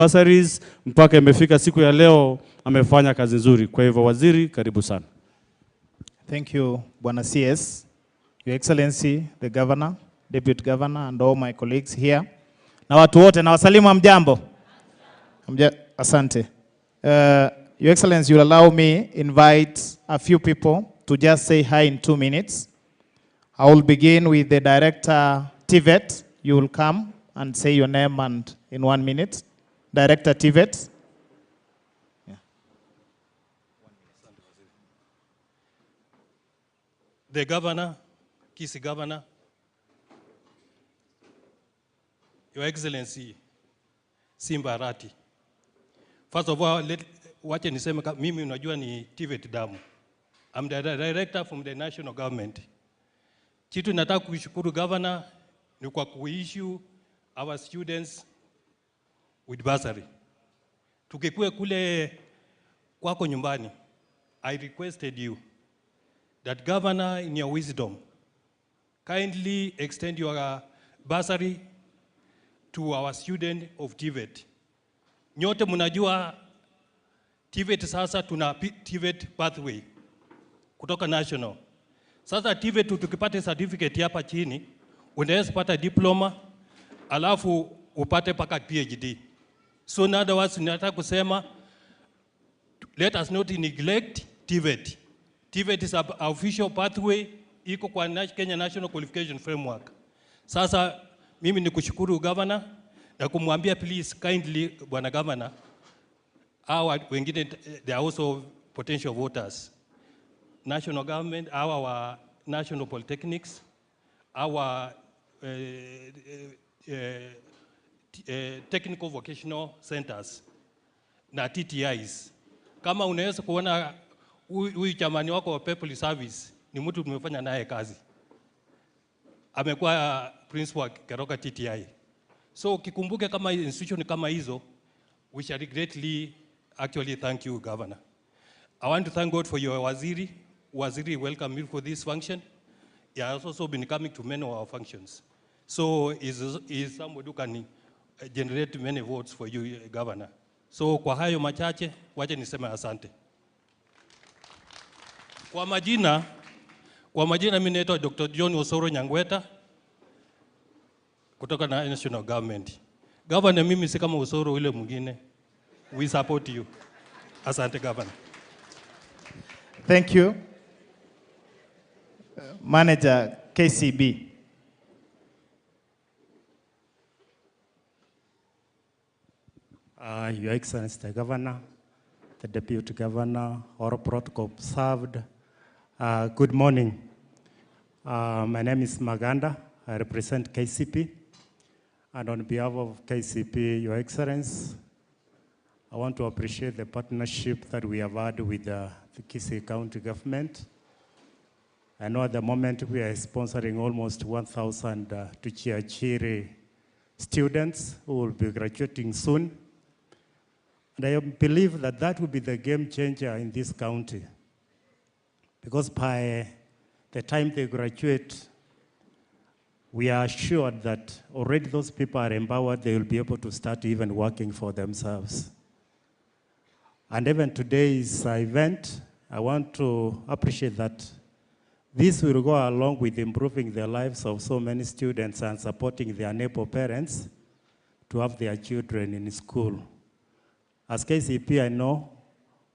bursaries mpaka imefika siku ya leo, amefanya kazi nzuri. Kwa hivyo waziri, karibu sana. Thank you, Bwana CS, Your Excellency, the Governor, Deputy Governor, and all my colleagues here. Na watu wote, na wasalimu hamjambo. Asante. Your Excellency, you will allow me invite a few people to just say hi in 2 minutes. I will begin with the Director TVET. You will come and say your name and in 1 minute. Director TVET. Yeah. The Governor, Kisii Governor, Your Excellency, Simba Arati. First of all, wache niseme mimi unajua ni TVET damu. I'm the director from the national government. Kitu nataka kushukuru governor ni kwa kuissue our students with bursary. Tukikue kule kwako nyumbani, I requested you that governor in your wisdom kindly extend your bursary to our student of TVET. Nyote mnajua TVET sasa tuna TVET pathway kutoka national. Sasa TVET tukipata certificate hapa chini, unaweza pata diploma, alafu upate paka PhD. So in other words, nataka kusema, let us not neglect TVET. TVET is our official pathway, iko kwa Kenya National Qualification Framework. Sasa mimi nikushukuru governor na kumwambia please kindly bwana governor, our wengine they are also potential voters. National government, our national polytechnics, our technical vocational centers na TTIs. Kama unaweza kuona huyu chamani wako wa People Service ni mtu tumefanya naye kazi. Amekuwa principal Keroka TTI. So kikumbuke kama institution kama hizo, we shall greatly actually thank you, Governor. I want to thank God for your waziri. Waziri welcome you for this function. He has also been coming to many of our functions. So is somebody who can generate many votes for you, Governor. So kwa hayo machache, wacha niseme asante. Kwa majina mimi naitwa Dr. John Osoro Nyangweta kutoka na national government. Governor, mimi si kama Osoro ule mwingine. We support you. Asante, Governor. Thank you. Manager KCB. Your Excellency, the Governor, the Deputy Governor, all protocol observed. Good morning. My name is Maganda. I represent KCP. And on behalf of KCP, Your Excellency, I want to appreciate the partnership that we have had with the Kisii County government. I know at the moment we are sponsoring almost 1,000 Tuchiachiri students who will be graduating soon. And I believe that that will be the game changer in this county. Because by the time they graduate, we are assured that already those people are empowered, they will be able to start even working for themselves. And even today's event, I want to appreciate that this will go along with improving the lives of so many students and supporting their neighbor parents to have their children in school. As KCP, I know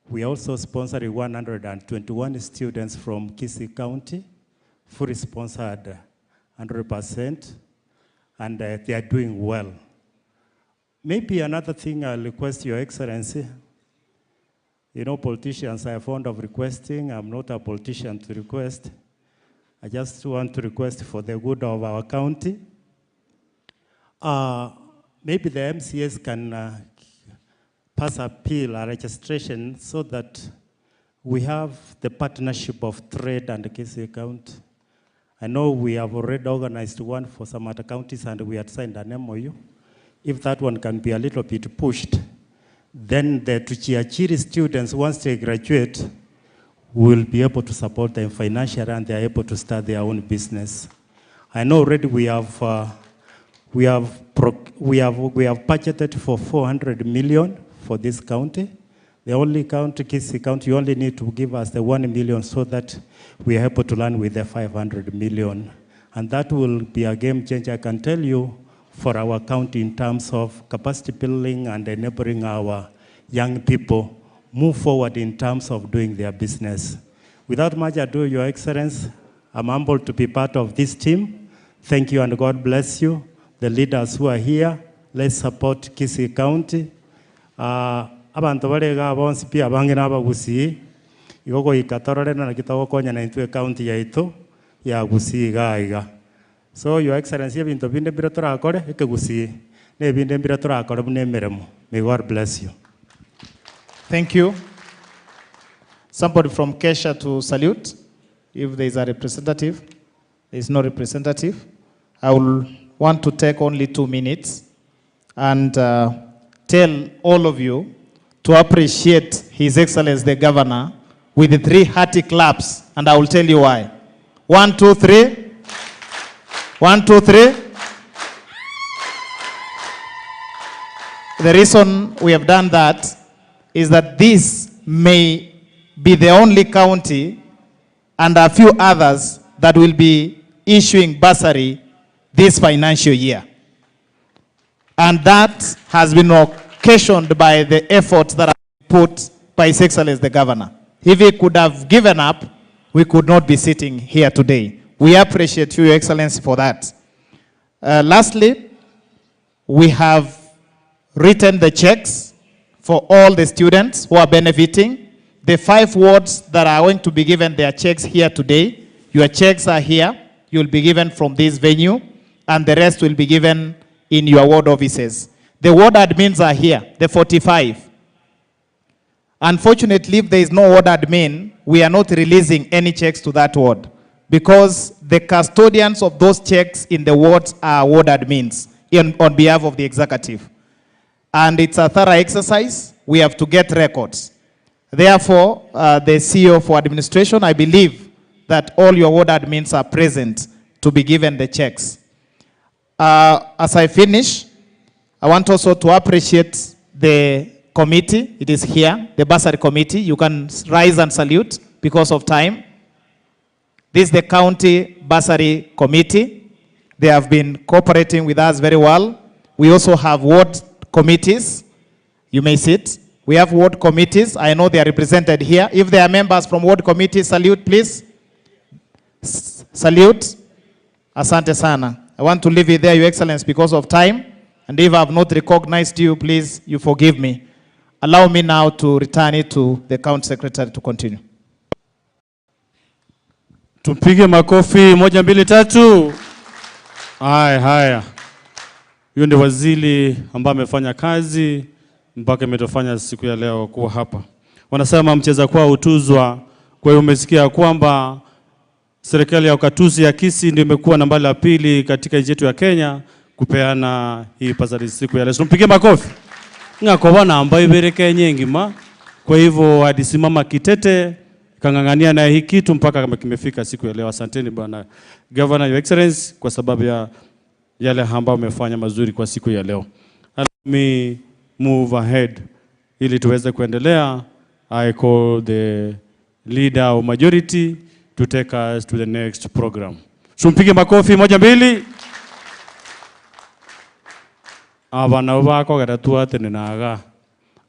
we are also sponsoring 121 students from Kisii County, fully sponsored 100%, and they are doing well. Maybe another thing I'll request Your Excellency, you know, politicians are fond of requesting. I'm not a politician to request. I just want to request for the good of our county. Maybe the MCS can pass a bill, a registration, so that we have the partnership of trade and Kisii County. I know we have already organized one for some other counties and we had signed an MOU. If that one can be a little bit pushed, then the Tuchiachiri students, once they graduate, will be able to support them financially and they are able to start their own business. I know already we have We have budgeted for 400 million for this county. The only county, Kisii County, you only need to give us the 1 million so that we are able to run with the 500 million. And that will be a game changer, I can tell you, for our county in terms of capacity building and enabling our young people move forward in terms of doing their business. Without much ado, Your Excellency, I'm humbled to be part of this team. Thank you and God bless you. The leaders who are here, let's support Kisii County. Abantu barega bonsi pia bangi n'abagusi igoko ikatorore na kitoko konya na intwe county yaitu ya Gusii gaiga. So Your Excellency, ebintu binde biro turakore ekegusi ne binde biro turakore bunemeremo. May God bless you. Thank you. Somebody from Kesha to salute. If there is a representative, there is no representative. I will want to take only 2 minutes and tell all of you to appreciate His Excellency the Governor with the 3 hearty claps, and I will tell you why. 1, 2, 3. 1, 2, 3. The reason we have done that is that this may be the only county and a few others that will be issuing bursary this financial year. And that has been occasioned by the efforts that are put by His Excellency the Governor. If he could have given up, we could not be sitting here today. We appreciate you, Your Excellency, for that. Lastly, we have written the checks for all the students who are benefiting. The 5 wards that are going to be given their checks here today, your checks are here. You will be given from this venue, and the rest will be given in your ward offices. The ward admins are here, the 45. Unfortunately, if there is no ward admin, we are not releasing any checks to that ward because the custodians of those checks in the wards are ward admins on behalf of the executive. And it's a thorough exercise. We have to get records. Therefore, the CEO for administration, I believe that all your ward admins are present to be given the checks. As I finish, I want also to appreciate the committee. It is here, the bursary committee. You can rise and salute because of time. This is the county bursary committee. They have been cooperating with us very well. We also have ward committees. You may sit. We have ward committees. I know they are represented here. If there are members from ward committees, salute, please. Salute. Asante sana. I want to leave it there, Your Excellency, because of time. And if I have not recognized you, please, you forgive me. Allow me now to return it to the County Secretary to continue. Tupige makofi 1, 2, 3. Haya. Huyo ndio waziri ambaye amefanya kazi mpaka imetofanya siku ya leo kuwa hapa. Wanasema mcheza kwa utuzwa. Kwa hiyo umesikia kwamba serikali ya ukatuzi ya Kisii ndio imekuwa nambari ya 2 katika nchi yetu ya Kenya kupeana hii bursary siku ya leo. Tupige makofi. Ngako bana ambayo ibereke nyingi ma. Kwa hivyo alisimama kitete kangangania na hii kitu mpaka kama kimefika siku ya leo. Asanteni bwana Governor, Your Excellency, kwa sababu ya yale ambayo umefanya mazuri kwa siku ya leo. Let me move ahead ili tuweze kuendelea. I call the leader of majority to take us to the next program. Tumpige makofi 1, 2. Abana bako garatua tenenaga.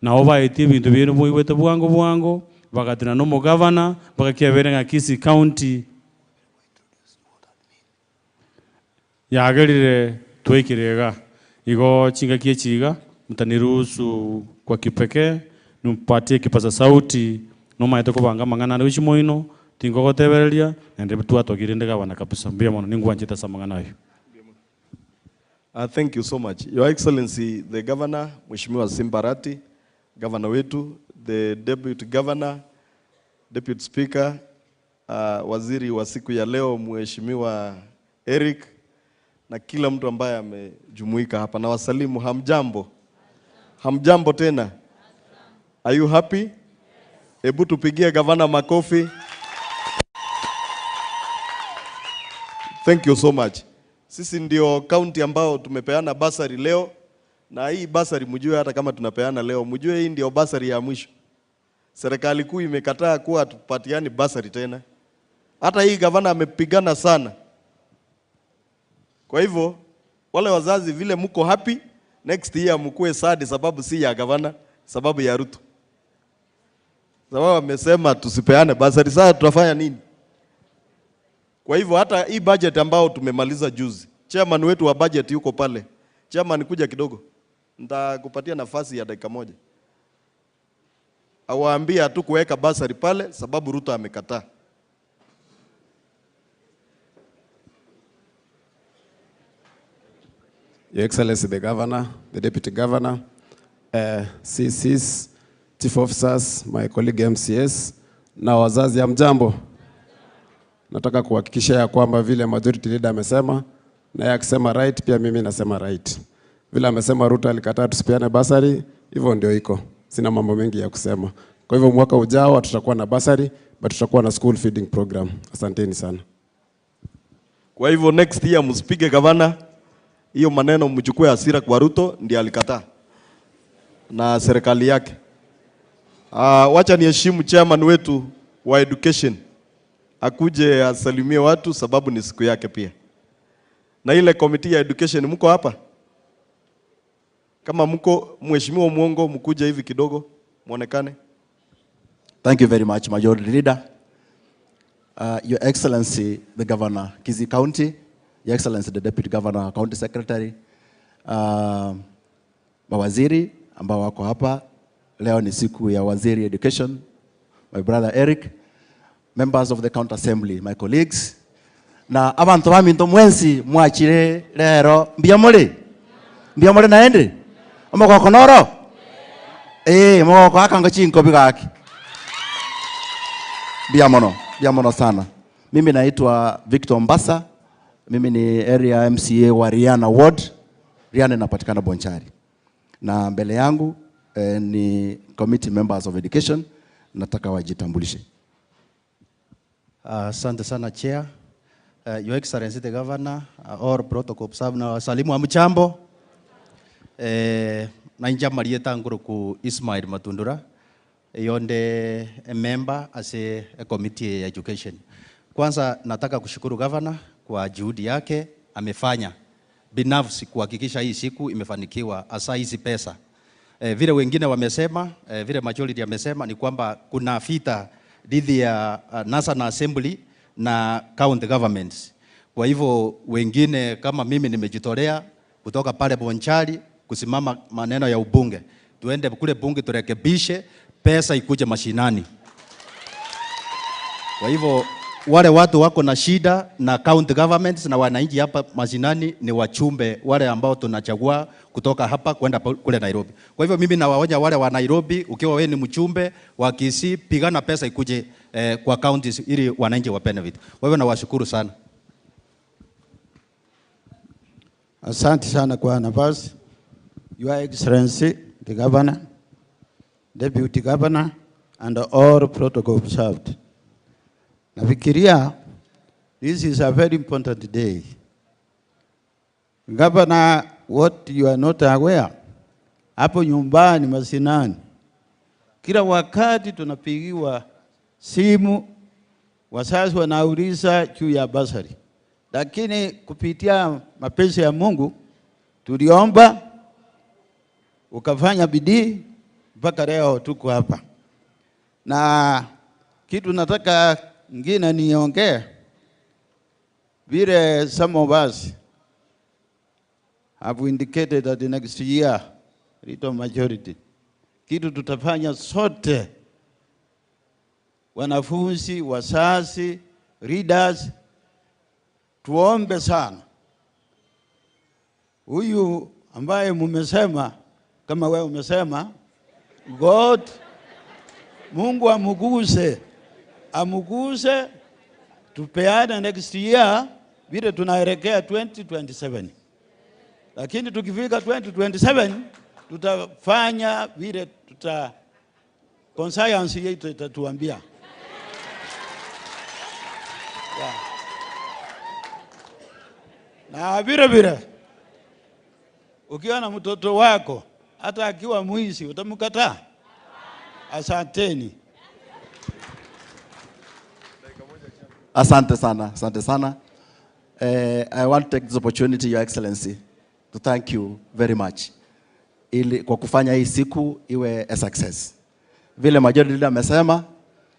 Na oba iti bintu bino buiwete bwango bagatina no mo governor bagakiaberenga Kisii County. Yagerire twekirega igo chinga kiechiga mtaniruhusu kwa kipekee numpatie kipaza sauti no maite ko banga mangana wishi moino tingo gotebereria nende twatogirindega bana kabisa mbia mono ningwanjita samangana yo. Thank you so much. Your Excellency, the Governor, Mheshimiwa Simba Arati, Governor wetu, the Deputy Governor, Deputy Speaker, waziri wa siku ya leo, Mheshimiwa Eric, na kila mtu ambaye amejumuika hapa. Na wasalimu, hamjambo? Hamjambo tena? Are you happy? Hebu tupigie Governor makofi. Thank you so much. Sisi ndio county ambao tumepeana bursary leo, na hii bursary mjue hata kama tunapeana leo, mjue hii ndio bursary ya mwisho. Serikali kuu imekataa kuwa tupatiani bursary tena. Hata hii gavana amepigana sana. Kwa hivyo wale wazazi vile mko happy, next year mkue sad sababu si ya gavana, sababu ya Ruto. Sababu amesema tusipeane bursary, sasa tutafanya nini? Kwa hivyo hata hii budget ambao tumemaliza juzi, chairman wetu wa budget yuko pale. Chairman, kuja kidogo. Nitakupatia nafasi ya dakika moja. Awaambia tu kuweka bursary pale sababu Ruto amekataa. Your Excellency the Governor, the Deputy Governor, CCs, Chief Officers, my colleague MCS, na wazazi ya mjambo. Nataka kuhakikisha ya kwamba vile majority leader amesema, na yeye akisema right, pia mimi nasema right. Vile amesema Ruto alikataa tusipeane bursary, hivyo ndio iko. Sina mambo mengi ya kusema. Kwa hivyo mwaka ujao tutakuwa na bursary, but tutakuwa na school feeding program. Asanteni sana. Kwa hivyo next year msipige gavana, hiyo maneno mchukue hasira kwa Ruto, ndiye alikataa na serikali yake. Wacha niheshimu chairman wetu wa education, akuje asalimie watu sababu ni siku yake pia. Na ile committee ya education mko hapa? Kama mko, mheshimiwa Mwongo, mkuje hivi kidogo muonekane. Thank you very much, Majority Leader. Your Excellency, the Governor, Kisii County, Your Excellency, the Deputy Governor, County Secretary, mawaziri ambao wako hapa. Leo ni siku ya waziri education, my brother Eric, members of the County Assembly, my colleagues, na abantu baminto mwensi mwachire lero mbiyamole naende omoko noro moko akanga chinko bigaki biamono sana. Mimi naitwa Victor Mbasa, mimi ni area MCA wa Riana Ward. Riana inapatikana Bonchari, na mbele yangu ni committee members of education. Nataka wajitambulishe. Asante sana Chair, Your Excellency the Governor, all protocol observed, na wasalimu wa mchambo. Na inja marieta nguru ku Ismail Matundura, yonde a member as a committee ya education. Kwanza nataka kushukuru Governor kwa juhudi yake amefanya binafsi kuhakikisha hii siku imefanikiwa, hasa hizi pesa. Vile wengine wamesema, vile majority amesema ni kwamba kuna vita dhidi ya National Assembly na county governments. Kwa hivyo wengine kama mimi nimejitolea kutoka pale Bonchari kusimama maneno ya ubunge. Tuende kule bunge turekebishe, pesa ikuje mashinani. Kwa hivyo wale watu wako na shida na county governments na wananchi hapa mashinani ni wachumbe wale ambao tunachagua kutoka hapa kwenda kule Nairobi. Kwa hivyo mimi nawaonya wale wa Nairobi, ukiwa wewe ni mchumbe wa Kisii, pigana pesa ikuje kwa counties ili wananchi wa benefit. Kwa hivyo nawashukuru sana. Asante sana kwa nafasi. Your Excellency the Governor, Deputy Governor, and all protocol observed. Nafikiria this is a very important day. Governor, what you are not aware, hapo nyumbani mashinani, kila wakati tunapigiwa simu, wazazi wanauliza juu ya bursary. Lakini kupitia mapenzi ya Mungu tuliomba, ukafanya bidii mpaka leo tuko hapa. Na kitu nataka ngine niongee, vile some of us have indicated that the next year, little majority, kitu tutafanya sote, wanafunzi, wazazi, readers, tuombe sana. Huyu ambaye mumesema, kama wewe umesema, God, Mungu amuguse, tupeane next year vile tunaelekea 2027. Lakini tukifika 2027 tutafanya vile conscience yetu itatuambia. Na vile ukiwa na mtoto wako hata akiwa mwizi utamkataa? Asanteni. Asante sana, asante sana. I want to take this opportunity, Your Excellency, to thank you very much ili kwa kufanya hii siku iwe a success. Vile majority leader amesema,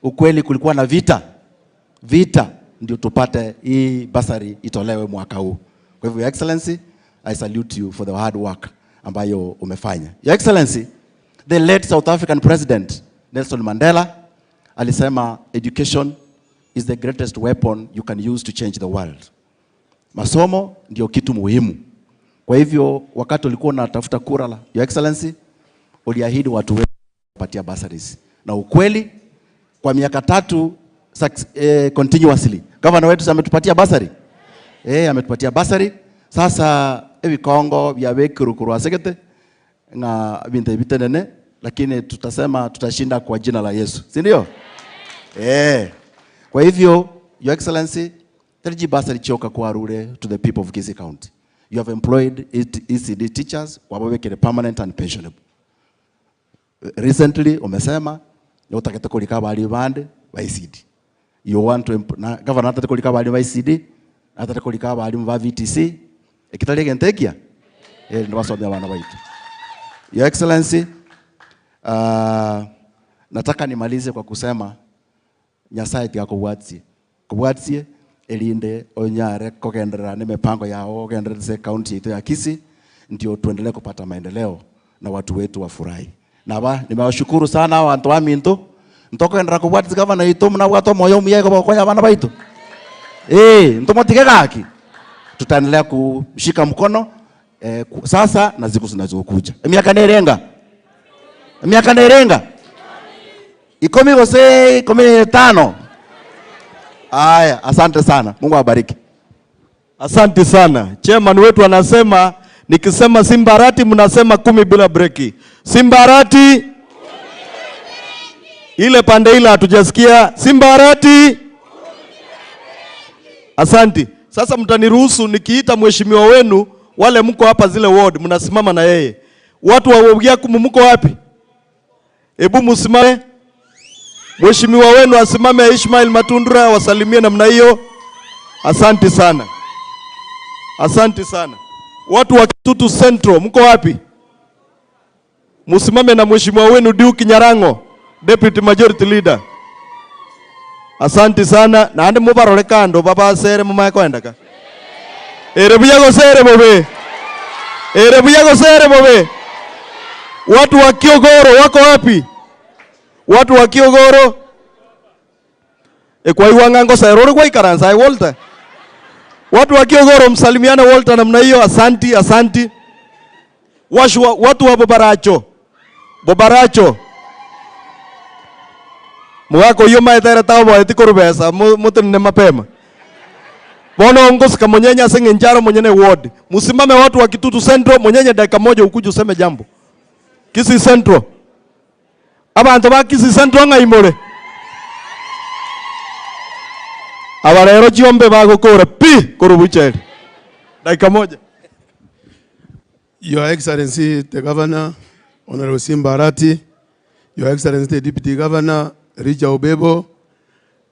ukweli kulikuwa na vita ndio tupate hii bursary itolewe mwaka huu. Kwa hivyo, Your Excellency, I salute you for the hard work ambayo umefanya. Your Excellency, the late South African President Nelson Mandela alisema education is the greatest weapon you can use to change the world. Masomo ndio kitu muhimu. Kwa hivyo wakati ulikuwa unatafuta kura, Your Excellency, uliahidi watu wetu kupatia bursaries. Na ukweli kwa miaka 3 continuously governor wetu ametupatia bursary. Ametupatia bursary. Sasa Kongo vya wekuru asegete na binti bitenene, lakini tutasema tutashinda kwa jina la Yesu. Si ndio? Kwa hivyo, Your Excellency, terji bursary choka kwa rure to the people of Kisii County. You have employed ECD teachers wabawekele permanent and pensionable. Recently umesema utakete kulika bali bande ba ECD. You want to governor atate kulika bali ba ECD, atate kulika bali ba VTC. Ekitali gentekia ndo wasomea bana baitu. Your Excellency, nataka nimalize kwa kusema Nyasaye tia kubwatie elinde onyare kogendera ni mipango yao kogendereze county yetu ya Kisii ndio tuendelee kupata maendeleo na watu wetu wafurahi. Na nimewashukuru sana watu wa Minto ntokogendera kubwatia gavana yetu na watu moyo myego kwa bana baitu. Ntomotike gaki tutaendelea kushika mkono sasa na siku zinazokuja. Miaka nerenga ikomi gose 15. Aya, asante sana. Mungu awabariki. Asante sana. Chairman wetu anasema nikisema Simba Arati mnasema 10 bila breki. Simba Arati. Ile pande ile hatujasikia. Simba Arati. Asante. Sasa mtaniruhusu nikiita mheshimiwa wenu wale mko hapa zile ward mnasimama na yeye. Watu wa Wogiaku mko wapi? Hebu msimame. Mheshimiwa wenu asimame Ishmael Matundura wasalimie namna hiyo. Asante sana. Asante sana. Watu wa Kitutu Central mko wapi? Msimame na mheshimiwa wenu Duke Nyarango, Deputy Majority Leader. Asante sana. Na ande mubarole kando baba sere mama kwenda ka. Erebuyago sere bobe. Watu wa Kiogoro wako wapi? Watu wa Kiogoro. Kwa iwangango sairori kwa ikaranza Walter. Watu wa Kiogoro msalimiana Walter namna hiyo. Asanti. Watu wa Bobaracho. Mwako hiyo maetera tawo eti kurubesa mutune mapema. Bono ngos kamonyenya senge njaro monyene ward. Musimame watu wa Kitutu Central monyenya dakika moja ukuje useme jambo. Kisii Central. Abantu ba Kisii Central ngaimore. Abarero chiombe bagukura pi kurubucheri. Dakika moja. Your Excellency the Governor Honorable Simba Arati, Your Excellency the Deputy Governor Richa Obebo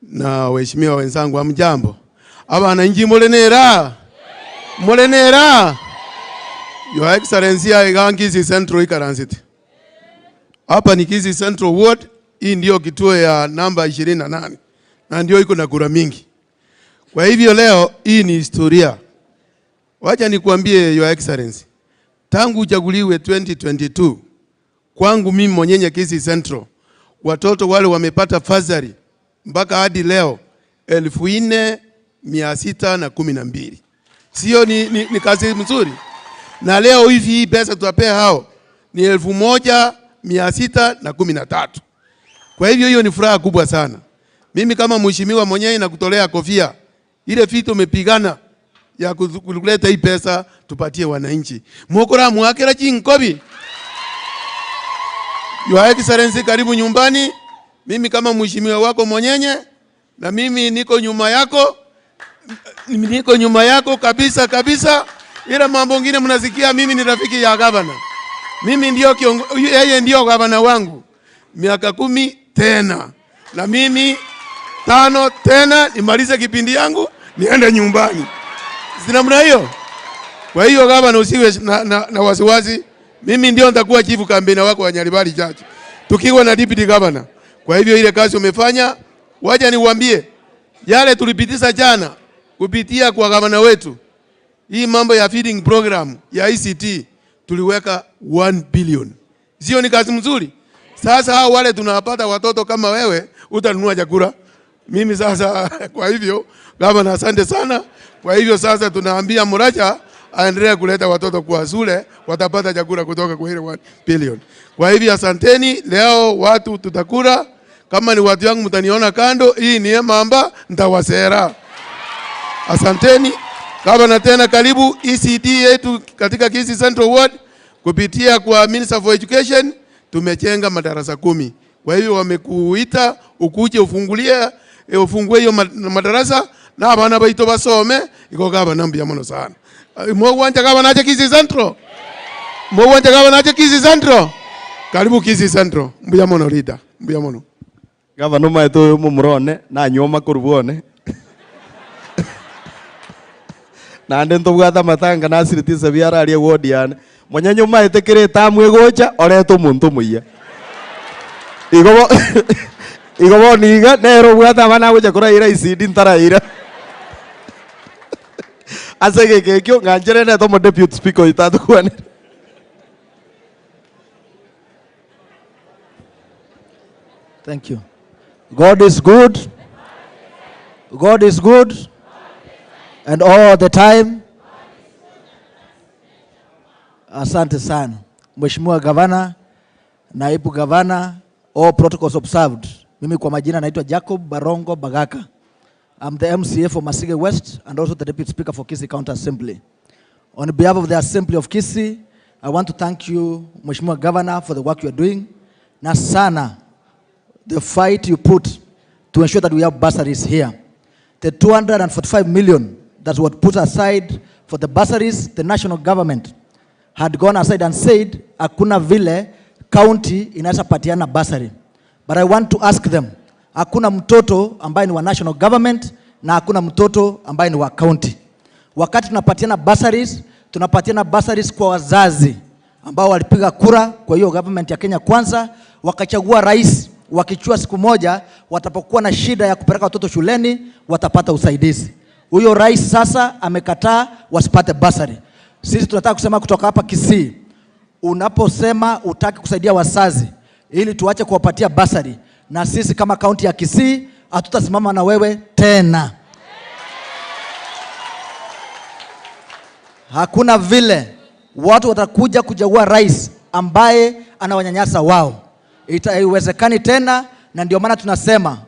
na waheshimiwa wenzangu amjambo. Abananchi mulenera. Your Excellency Kisii Central ikaranziti. Hapa ni Kisii Central Ward, hii ndio kituo ya namba 28 na ndio iko na kura mingi. Kwa hivyo leo hii ni historia. Wacha nikuambie Your Excellency, tangu uchaguliwe 2022 kwangu mimi mwenyewe Kisii Central watoto wale wamepata bursary mpaka hadi leo 4612. Sio ni kazi mzuri? Na leo hivi hii pesa tutapea hao ni 1613. Kwa hivyo hiyo ni furaha kubwa sana. Mimi kama mheshimiwa mwenyewe na kutolea kofia ile vitu umepigana ya kuleta hii pesa tupatie wananchi. Mukora muakera chinkobi. Your Excellency, karibu nyumbani. Mimi kama mheshimiwa wako mwenyewe na mimi niko nyuma yako. niko nyuma yako kabisa kabisa. Ila mambo mengine mnasikia mimi ni rafiki ya gavana. Mimi ndio yeye ndio gavana wangu. Miaka 10 tena. Na mimi 5 tena nimalize kipindi yangu niende nyumbani. Sina mna hiyo. Kwa hiyo gavana usiwe na wasiwasi. Mimi ndio nitakuwa chief campaign wako wa Nyaribari Church. Tukiwa na deputy governor. Kwa hivyo ile kazi umefanya, wacha niwaambie yale tulipitisha jana kupitia kwa gavana wetu. Hii mambo ya feeding program ya ICT tuliweka 1 billion. Sio ni kazi mzuri? Sasa hao wale tunawapata watoto kama wewe utanunua chakula. Mimi sasa kwa hivyo gavana asante sana. Kwa hivyo sasa tunaambia Muracha aendelee kuleta watoto kwa shule, watapata chakula kutoka kwa ile 1 billion. Kwa hivyo asanteni, leo watu tutakula. Kama ni watu yangu mtaniona kando, hii ni mamba nitawasera. Asanteni. Gavana tena karibu ECD yetu katika Kisii Central Ward kupitia kwa Minister for Education tumejenga madarasa 10. Kwa hivyo wamekuita ukuje ufungue hiyo madarasa na abana baito basome iko gavana mbia mono sana. Mwanja gavana aje Kisii Central. Mwanja gavana aje Kisii Central. Karibu Kisii Central. Mbia mono leader. Mbia mono. Gavana maito mumurone na nyoma kurubone. Na ndento bwata matanga na siriti biara ali ward yani monyanyo maite kireta mwegocha oreto muntu muiya igobo niga nero bwata bana gocha kora ira isidi ntaraira asege kekyo nganjere ne to deputy speaker itatu kwane. Thank you. God is good. God is good. And all the time. Asante sana. Mheshimiwa Gavana, Naibu Gavana, all protocols observed. Mimi kwa majina naitwa Jacob Barongo Bagaka. I'm the MCA for Masige West and also the Deputy Speaker for Kisii County Assembly. On behalf of the Assembly of Kisii, I want to thank you, Mheshimiwa Governor, for the work you are doing. Na sana, the fight you put to ensure that we have bursaries here. The 245 million that was put aside for the bursaries, the national government had gone aside and said, hakuna vile county inaweza patiana bursary. But I want to ask them, hakuna mtoto ambaye ni wa national government na hakuna mtoto ambaye ni wa county. Wakati tunapatiana bursaries kwa wazazi ambao walipiga kura kwa hiyo government ya Kenya Kwanza, wakachagua rais, wakichua siku moja watapokuwa na shida ya kupeleka watoto shuleni watapata usaidizi. Huyo rais sasa amekataa wasipate bursary. Sisi tunataka kusema kutoka hapa Kisii, unaposema utaki kusaidia wazazi ili tuache kuwapatia bursary, na sisi kama kaunti ya Kisii hatutasimama na wewe tena. Hakuna vile watu watakuja kuchagua rais ambaye anawanyanyasa wao. Haiwezekani tena, na ndio maana tunasema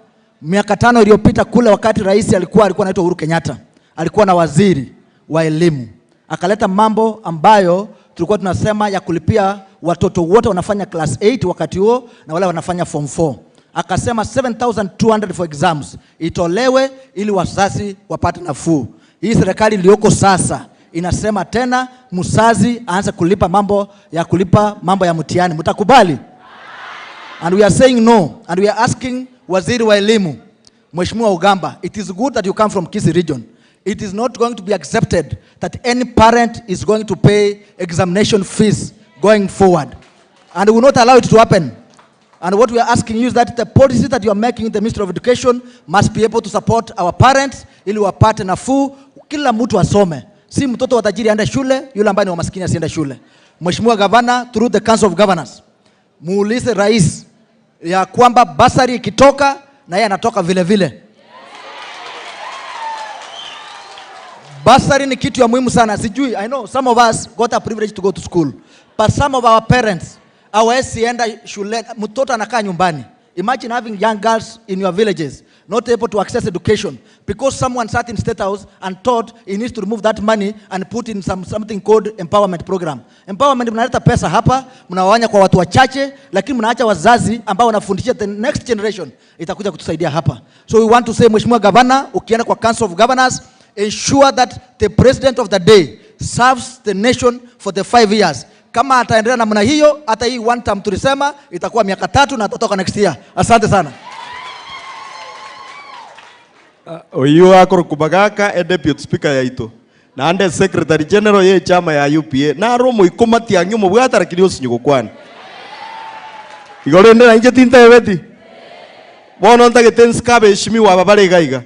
miaka 5 iliyopita kule wakati rais alikuwa anaitwa Uhuru Kenyatta, alikuwa na waziri wa elimu. Akaleta mambo ambayo tulikuwa tunasema ya kulipia watoto wote wanafanya class 8 wakati huo na wale wanafanya form 4. Akasema 7,200 for exams itolewe ili wazazi wapate nafuu. Hii serikali iliyoko sasa inasema tena mzazi aanze kulipa mambo ya mtihani. Mtakubali? And we are saying no, and we are asking waziri wa elimu, Mheshimiwa Ugamba, it is good that you come from Kisii region. It is not going to be accepted that any parent is going to pay examination fees going forward. And we will not allow it to happen. And what we are asking you is that the policy that you are making in the Ministry of Education must be able to support our parents ili wapate nafuu, kila mtu asome. Si mtoto wa tajiri aende shule, yule ambaye ni wa maskini asiende shule. Mheshimiwa Gavana, through the Council of Governors, muulize rais ya kwamba bursary ikitoka na yeye anatoka vile vile. Bursary ni kitu ya muhimu sana. Sijui, I know some of us got a privilege to go to school, but some of our parents hawezi enda shule, mtoto anakaa nyumbani. Imagine having young girls in your villages not able to access education because someone sat in State House and thought he needs to remove that money and put in something called empowerment program. Empowerment mnaleta pesa hapa, mnawanya kwa watu wachache, lakini mnaacha wazazi ambao wanafundisha the next generation itakuja kutusaidia hapa. So we want to say, Mheshimiwa Gavana, ukienda kwa Council of Governors, ensure that the president of the day serves the nation for the 5 years. Kama ataendelea namna hiyo, hata hii one term tulisema itakuwa miaka 3 na atatoka next year. Asante sana. Oyo akoro kubagaka deputy speaker yaito. Na ande secretary general ye chama ya UPA. Na romo ikomati yanyu mubwatara kilio sinyuko kwani. Igoro ndena inje tinta ebeti. Bono nta getensi kabe shimiwa babale gaiga.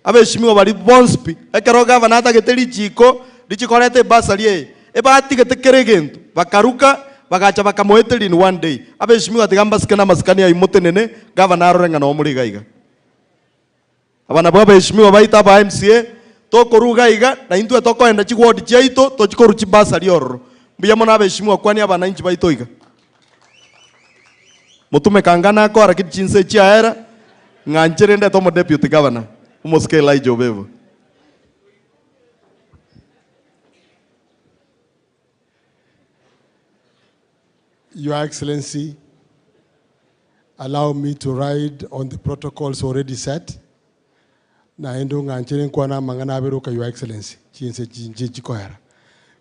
Abe shimiwa bali bonspi. Ekero governor ata geteli chiko, lichikorete bursary. Ebati getekeregento. Bakaruka bagacha bakamoeteli in one day. Abe shimiwa tigamba sikana maskani ya imotenene governor renga no muri gaiga. Abana baba heshimiwa baita ba MCA toko ruga iga na intu toko enda chigwodi chaito to chikoru chibasa lioro mbiya mona heshimiwa kwani abana inchi baito iga mutume kangana ko arakiti chinse chiaera nganchere nda tomo deputy governor umoske Elijah Bevo. Your Excellency, allow me to ride on the protocols already set. Na endo nganchere kwana mangana beruka Your Excellency chinse chinje chikohera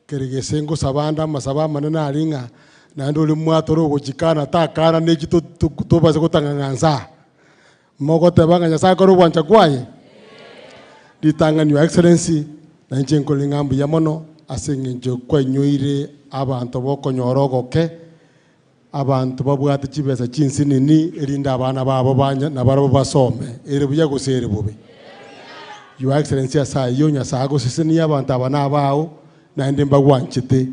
kerege sengo sabanda masaba manana alinga na endo limwatoro gochikana takana neki to base kotanga nganza mogo tebanga nyasa ko rwancha kwaye ditanga Your Excellency na nchenko lingambu yamono asengenjo kwa nyoire abantu boko nyorogoke abantu babwate chibesa chinsi nini erinda abana babo banya na barabo basome ere buya gusere bobe. Your Excellency asa yonya sago sisini abantu abana bao na hende bagwanchite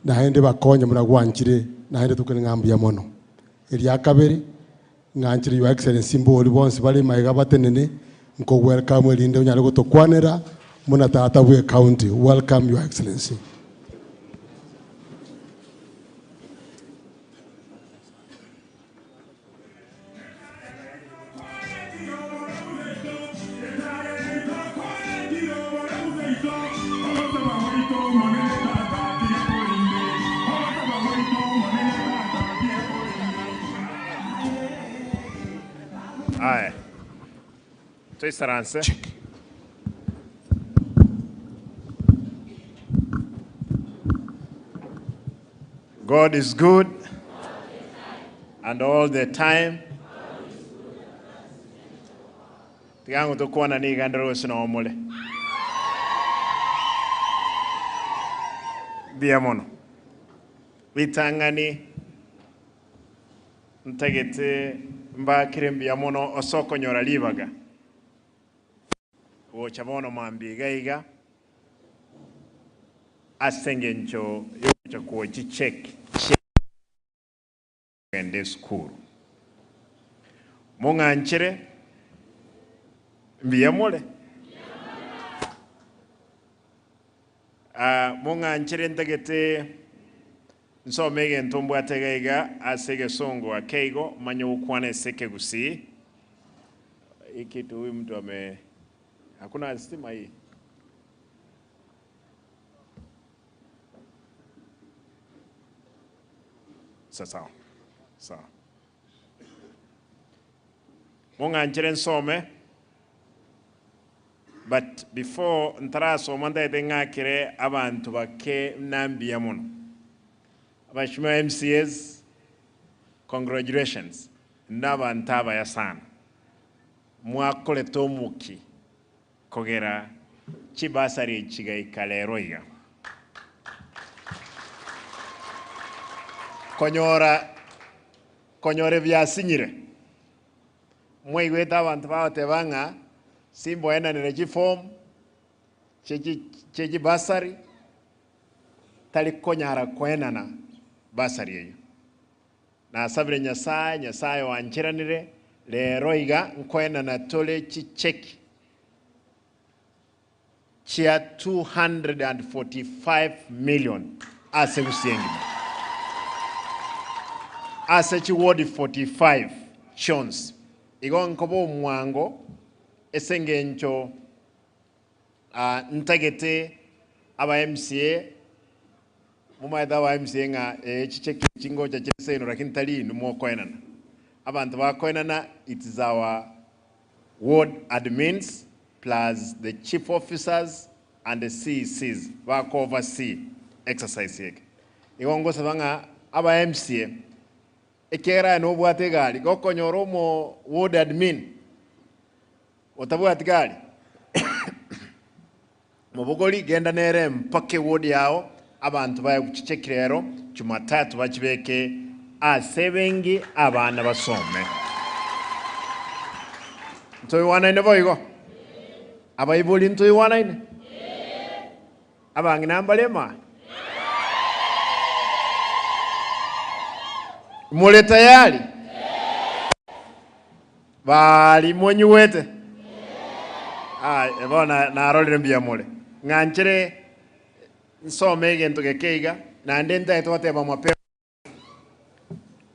na hende bakonye muragwanchire na hende tukene ngambu ya mono eri akabere nganchire Your Excellency mboli bonse bali maiga batenene nko welcome elinde unyale gutokwanera muna tata bwe county. Welcome Your Excellency. Aye. Toisaranse. God is good and all the time. Tigangu tukuona ni gandaro sino omole. Biamono. Vitangani ntagete mba kirembi amono osoko nyora libaga wo chabono mambiga iga asengencho yo ko check ende school monganchere mbiyamole monganchere ntagete nso mege ntombo ategaiga asege songo akeigo manyo ukwane seke gusi ikitu huyu mtu hakuna stima hii sasa monga njere nsome but before ntaraso manda edenga kire abantu bake nambiya muno Abashima MCAs, congratulations. Naba ntaba ya sana. Mwakole tomuki kogera chibasari chigai kaleroiga. Konyore vya sinyire. Mwigweta abantu baote banga simbo ena nereji form cheji basari tali konyara kwenana basari yeyo na sabire nyasaye wanchiranire lero iga nkwena na tole chicheki chia 245 million ase usiengi ase chi word 45 chons igo nkobo mwango esengencho ntagete aba MCA mumaida wa MCA nga chicheki chingo cha cheseno lakini tali numo koenana abantu ba koenana. It is our ward admins plus the chief officers and the CECs wako oversee exercise yake. Igongosa banga aba MCA ekera no bwate gali gokonyoro mo ward admin otabwate gali mubugoli genda nere mpake ward yao abantu baye kuchekirero Jumatatu bakibeke asebengi abana basome. Ntoyiwana ine boyigo abayibuli ntoyiwana ine abangi nambalema mule tayari bali monyuwete ebona narolire mbia mule nganchere nsome gento gekeiga na ndenta etwateba mapema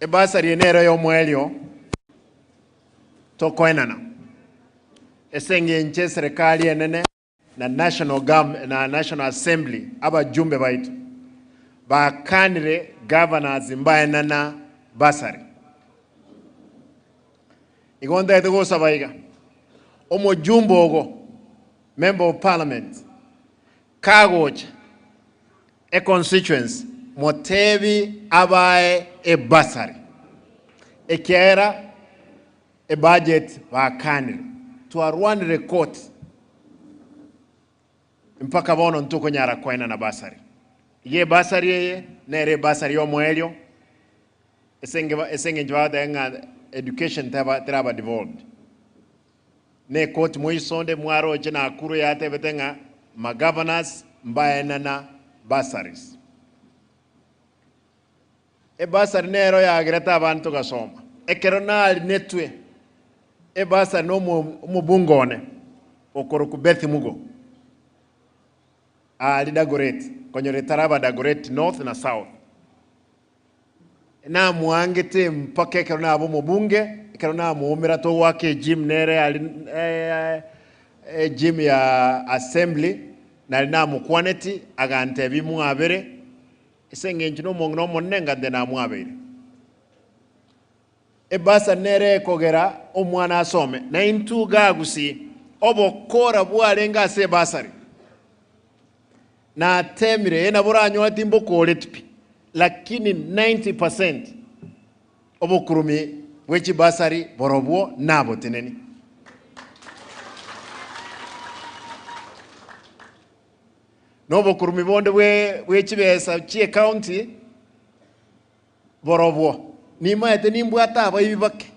ebasari enero yo mwelio tokoenana esenge nche serikali enene na National Assembly aba jumbe baitu bakanire governors mbaenana basari igonda etugo sabaiga omo jumbo ogo member of parliament kagocha a constituency motevi abae e basari ekera e budget bakanire tuarwanire court mpaka bono ntuko nyara kwena na basari ye basari ye nere basari yo mwelio esenge njwada nga education traba devolved ne court moisonde mwaro jina akuru ya tebetenga ma governors mbaena na basaris e basari nero ya greta abantu gasoma ekeronali netwe e basari no mubungone okoro kubethi mugo Dagoretti kwenye Taraba Dagoretti North na South na muangete mpaka kerona abo mubunge kerona muomera to wake gym nere gym ya assembly na mukwaneti agante bimu abere esenge njino mongno monenga de na muabere basa nere kogera omwana asome na intu gagusi obokora bwalenga se basari na temire ena buranyo atimbo koletipi lakini 90% obokurumi wechi basari borobwo nabo teneni nobo kurumi bonde wechi besa chie county borobwo ni maete nimbwata abayibake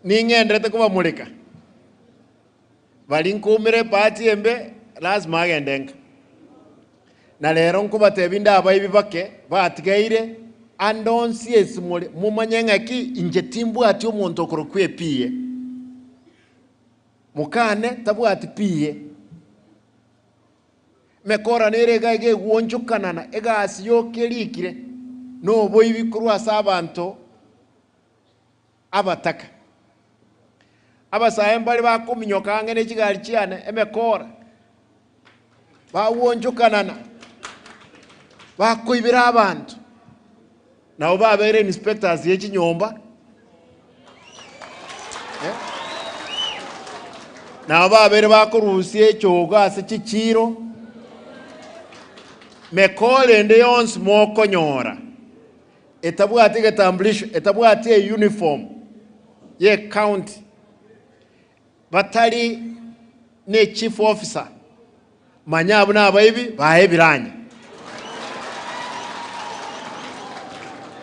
ningendete kuba mulika balinkumire pati embe lazima agendenga na lero nkuba tebinda abayibi bake batigaire andonsi esimule mumanyenga ki injetimbu ati omuntu okorokwe pie mukane tabu ati pie mekora nerega ege wonjukanana ega asiyokelikire no boyibi kurwa sabanto abataka abasaye mbali bakuminyoka ngene kigali kiane emekora bawonjukanana bakuibira abantu nabo babere inspectors yekinyomba nabo babere bakurusie ekyogo ase kikiro mekole ende yonsi mokonyora etabwate getambulisho etabwate uniform ye county batali ne chief officer manyabu na abayibi bahebiranye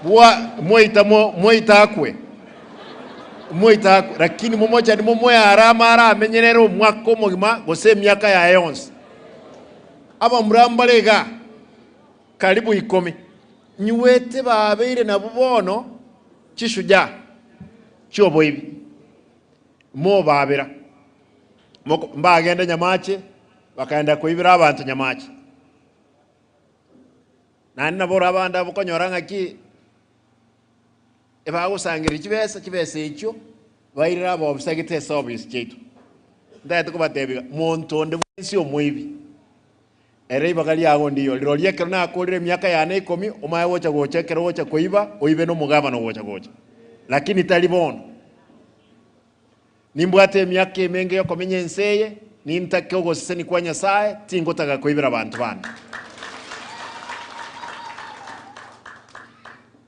bwa moitakwe lakini mumoja ni mumoya aramara amenyerero umwaka omugima gose myaka ya yonse aba murambalega karibu 10 nyuwete babeire na bubono kishuja kyoboyibi mo babira mbagenda nyamache bakaenda kuibira abantu nyamache nani nabora abanda bukonyoranga ki ebagusangira kibese ekyo bayirira abo obusagite service chetu ndayete kubatebiga montonde bwensi omwibi ere bagali yago ndiyo liro lyekero na akolire myaka ya 10 omaye wocha gocha kero wocha koiba oibe no mugaba no wocha lakini talibono nimbwate emyaka emenge yo komenya enseye nintake ogoseseni kwa Nyasaye tingotaga koibera abantu bana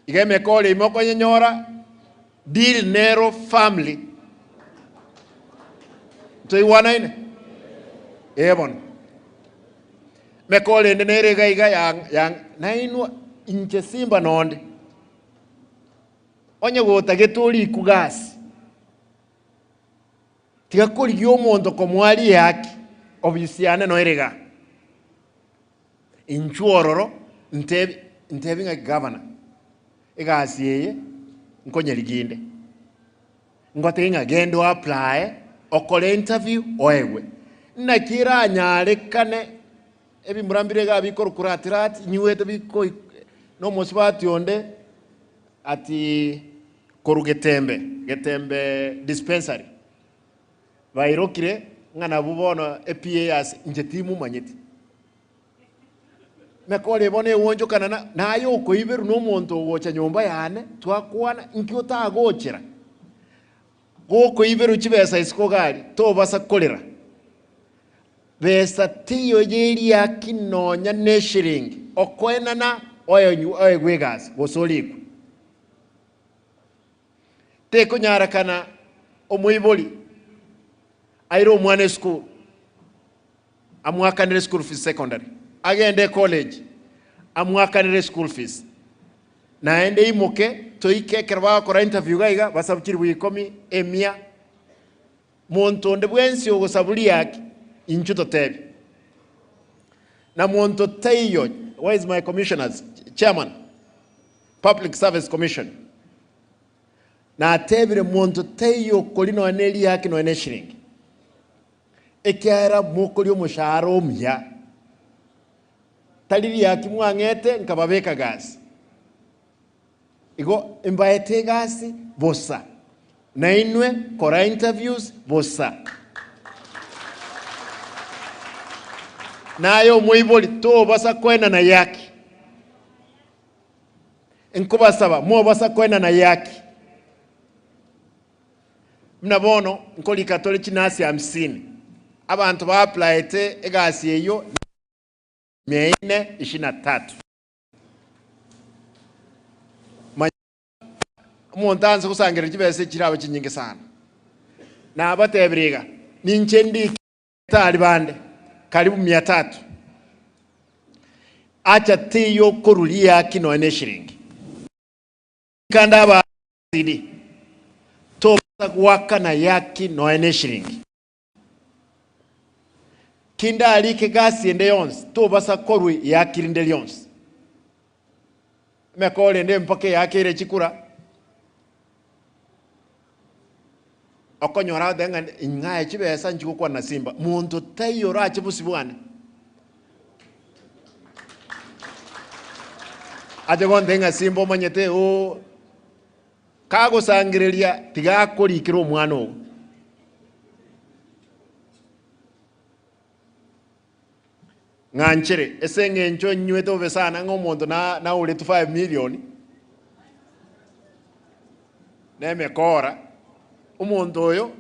igeme kole imoko nyenyora deal nero family toiwana ine ebon mekole ndenere gaiga yang nainwa inche Simba nonde onye gotage toli kugasi tigakori gyomondo komwali yake obisiane no erega inchuororo ntebi nga governor egasi yeye nkonye liginde ngote nga gendo apply okole interview oegwe nakira nyare kane ebi murambire ga bikoro kuratirati nyuwete biko no mosibati onde ati getembe dispensary vairokire ngana bubono EPAS njetimu manyeti mekole bone wonjo kana nayo ko iberu no monto wocha nyomba yane twakwana nkiota agochera goko iberu chibesa isiko gari to basa kolera besa tiyo yeri yakinonya neshiring okwenana oyo gwegas bosoliku teko nyara kana omuiboli airo mwane school amwakanire school fees secondary agende college amwakanire school fees naende imoke toike kerba kora interview gaiga basabukiri bwikomi emia monto ndebwensi ogosabuli yake inchuto tebi na monto tayo. Where is my commissioners chairman public service commission na tebire monto tayo kolino aneli yake no ene shilingi ekiara mukoli omushahara omya taliri yake mwangete nkababeka gasi igo imbaete gasi bosa na inwe kora interviews bosa nayo muiboli to basa kwena na yaki enkuba saba mo basa kwena na yaki mnabono nkoli katolici nasi 50 abantu ba applyete egasi yeyo 423 montanze kusangira kibese kirabo kinyinge sana na abatebriga ninchendi tali bande karibu 300 acha tiyo korulia kino ene shilingi kanda ba CD to waka na yaki no ene shilingi kinda alike gasi ende yons to basa korwi yaki rinde yons mekole ende mpake yaki ire chikura okonyora denga ingaye chibesa nchiko kwa na Simba muntu tayo rache busibwane ajagon denga Simba manyete o kago sangirelia tiga kori kiro mwano nganchere esenge ncho nyweto besana ngomondo na ule 5 million neme kora umuntu oyo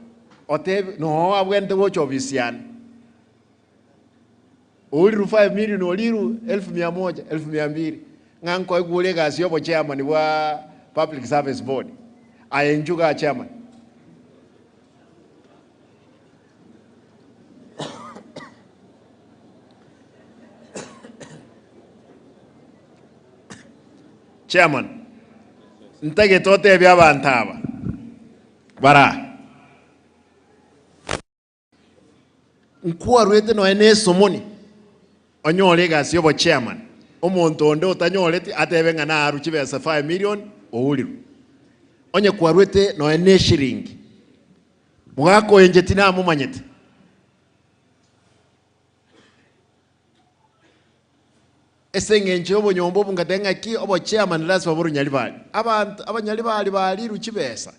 otebe no abwente bocho bisiana oliru 5 million oliru 1100 1200 nganko egule gasi yobo chairman wa public service board ayenjuga chairman chairman ntage tote byabantaba bara nkuwa rwete no ene somoni onyole gasi yobo chairman omuntu onde otanyole atebe ngana aru chibesa 5 million ouliru onye kwa rwete no ene shilingi mwako enje tina mumanyete esenge nje obo nyombo bungadenga ki obo chairman lazima boru nyalibali abantu abanyalibali bali ruchibesa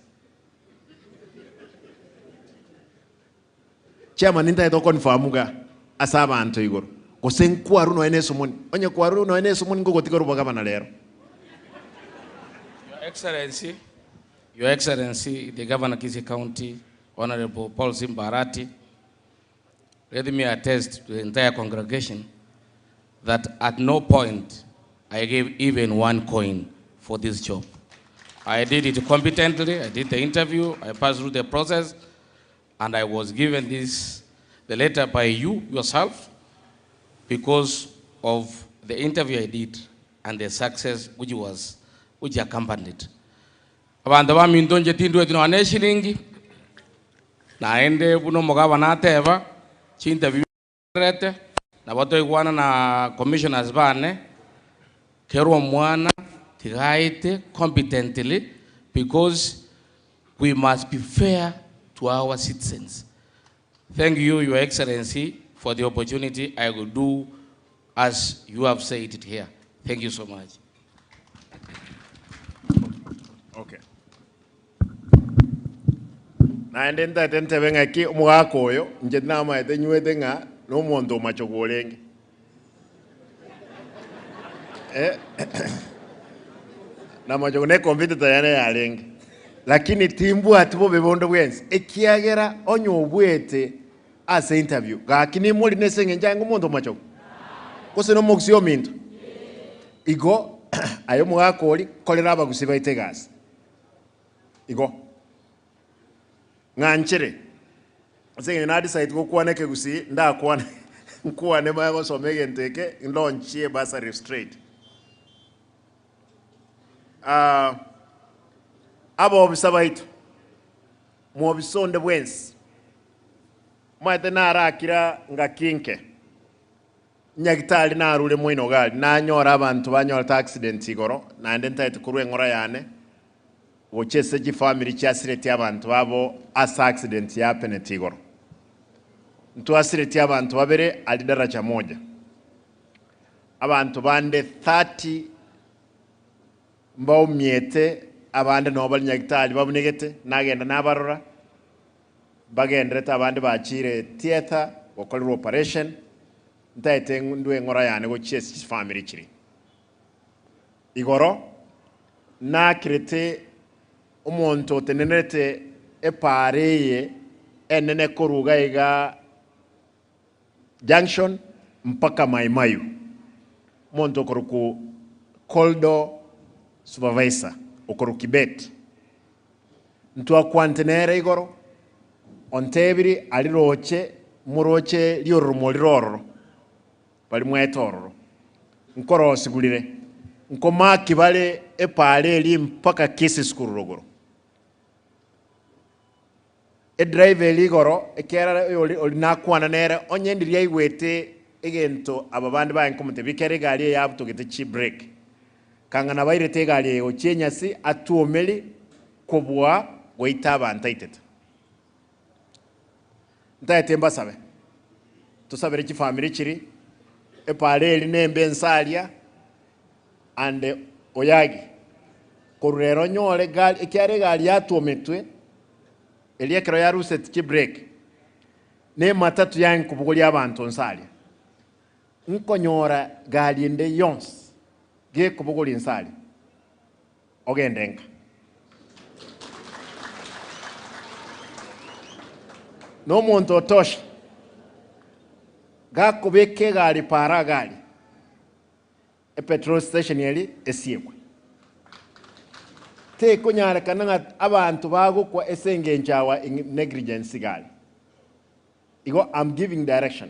chairman ninta edo confirmuga asaba anto igoro kosenkwa runo ene somoni onye kwa runo ene somoni ngogo tigoro bagaba na lero Your Excellency, Your Excellency, the Governor of Kisii County, Honorable Paul Simba Arati, let me attest to the entire congregation that at no point I gave even one coin for this job. I did it competently, I did the interview, I passed through the process, and I was given the letter by you yourself because of the interview I did and the success which accompanied. Abantu bamindonje tindu etino ane shilingi naende buno mugaba nateba interview rete na bato igwana na commissioners bane kero mwana tigaite competently because we must be fair to our citizens. Thank you, Your Excellency, for the opportunity. I will do as you have said it here. Thank you so much. Okay. Naende ntate benga ki mwako oyo nje nama ete nywete nga no mondo machogolenge. Na majogone competitor yana yalenge. Lakini timbu atibo bebondo bwensi ekiagera onyo obwete as interview. Gakini moli nesenge njangu mondo machogo. Kose no moksio minto. Igo ayo mwako oli kolera abagusiba itegasi. Igo nganchere senge na decide ko kwane ke gusi nda kwane nkwane mayo somege nteke ndonchie bursary straight. Abo obisaba itu mu bisonde bwensi mwete narakira nga kinke nyagitali narule mwino gali nanyora abantu banyora accident igoro nande ntaite kurwe ngora yane wochese ji family cyasireti abantu babo asa accident yapene tigoro ntu asireti abantu babere ali daraja moja abantu bande 30 mbao miete abande no banyagitali babunegete nagenda nabarora bagendreta abande bachire theater okolero operation ntaite ndwe ngora yane go chese family kiri igoro na krete umuntu tenenete epareye enene koruga iga junction mpaka Maimayu muntu koruku koldo supervisor okoro Kibet ntu akwantenere igoro ontebiri aliroche muroche liormo liroro bali mwetororo nkoro sigulire nkoma kibale epale li mpaka kisi skurugoro driver ligoro ekera oli nakwana nere onyendiria igwete egento ababandi bankomute bikere gali yabuto gete chi break kangana bairete gali ochenyasi atuomeli kobwa goitaba ntaitete ntaite mbasabe tusabere chi family chiri epale li nembe nsalia ande oyagi korero nyole gali ekyare gali atuometwe eliekero ya ruset ki break ne matatu yangu kubugoli abantu nsalia nkonyora gali ende yons ge kubugoli nsali ogendenga no muntu otosha gakubeke gali para gali petrol station yali esiekwe te kunyara kananga abantu bago kwa esenge nchawa negligence gali igo I'm giving direction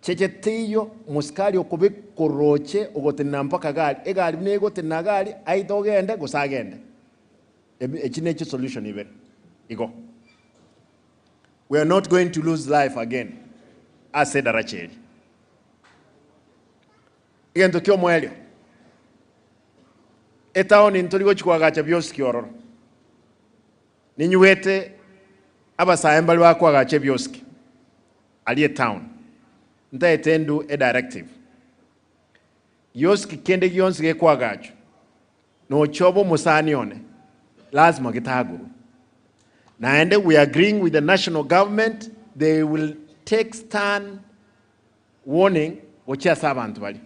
chechetiyo muskali okubi koroche ogotena mpaka gali egali nego tena gali aitogende gusagende echinechi solution ibe igo we are not going to lose life again as said Aracheli igento kyo mwelio etaoni ntoligo chikwagacha byosi kyororo ninyuwete abasaembali bakwagacha byosi aliye town ntaetendu a directive yoski kende gyonsi gekwagacho no chobo musanione lazima gitaguru naende we are agreeing with the national government they will take stand warning wochasa abantu bali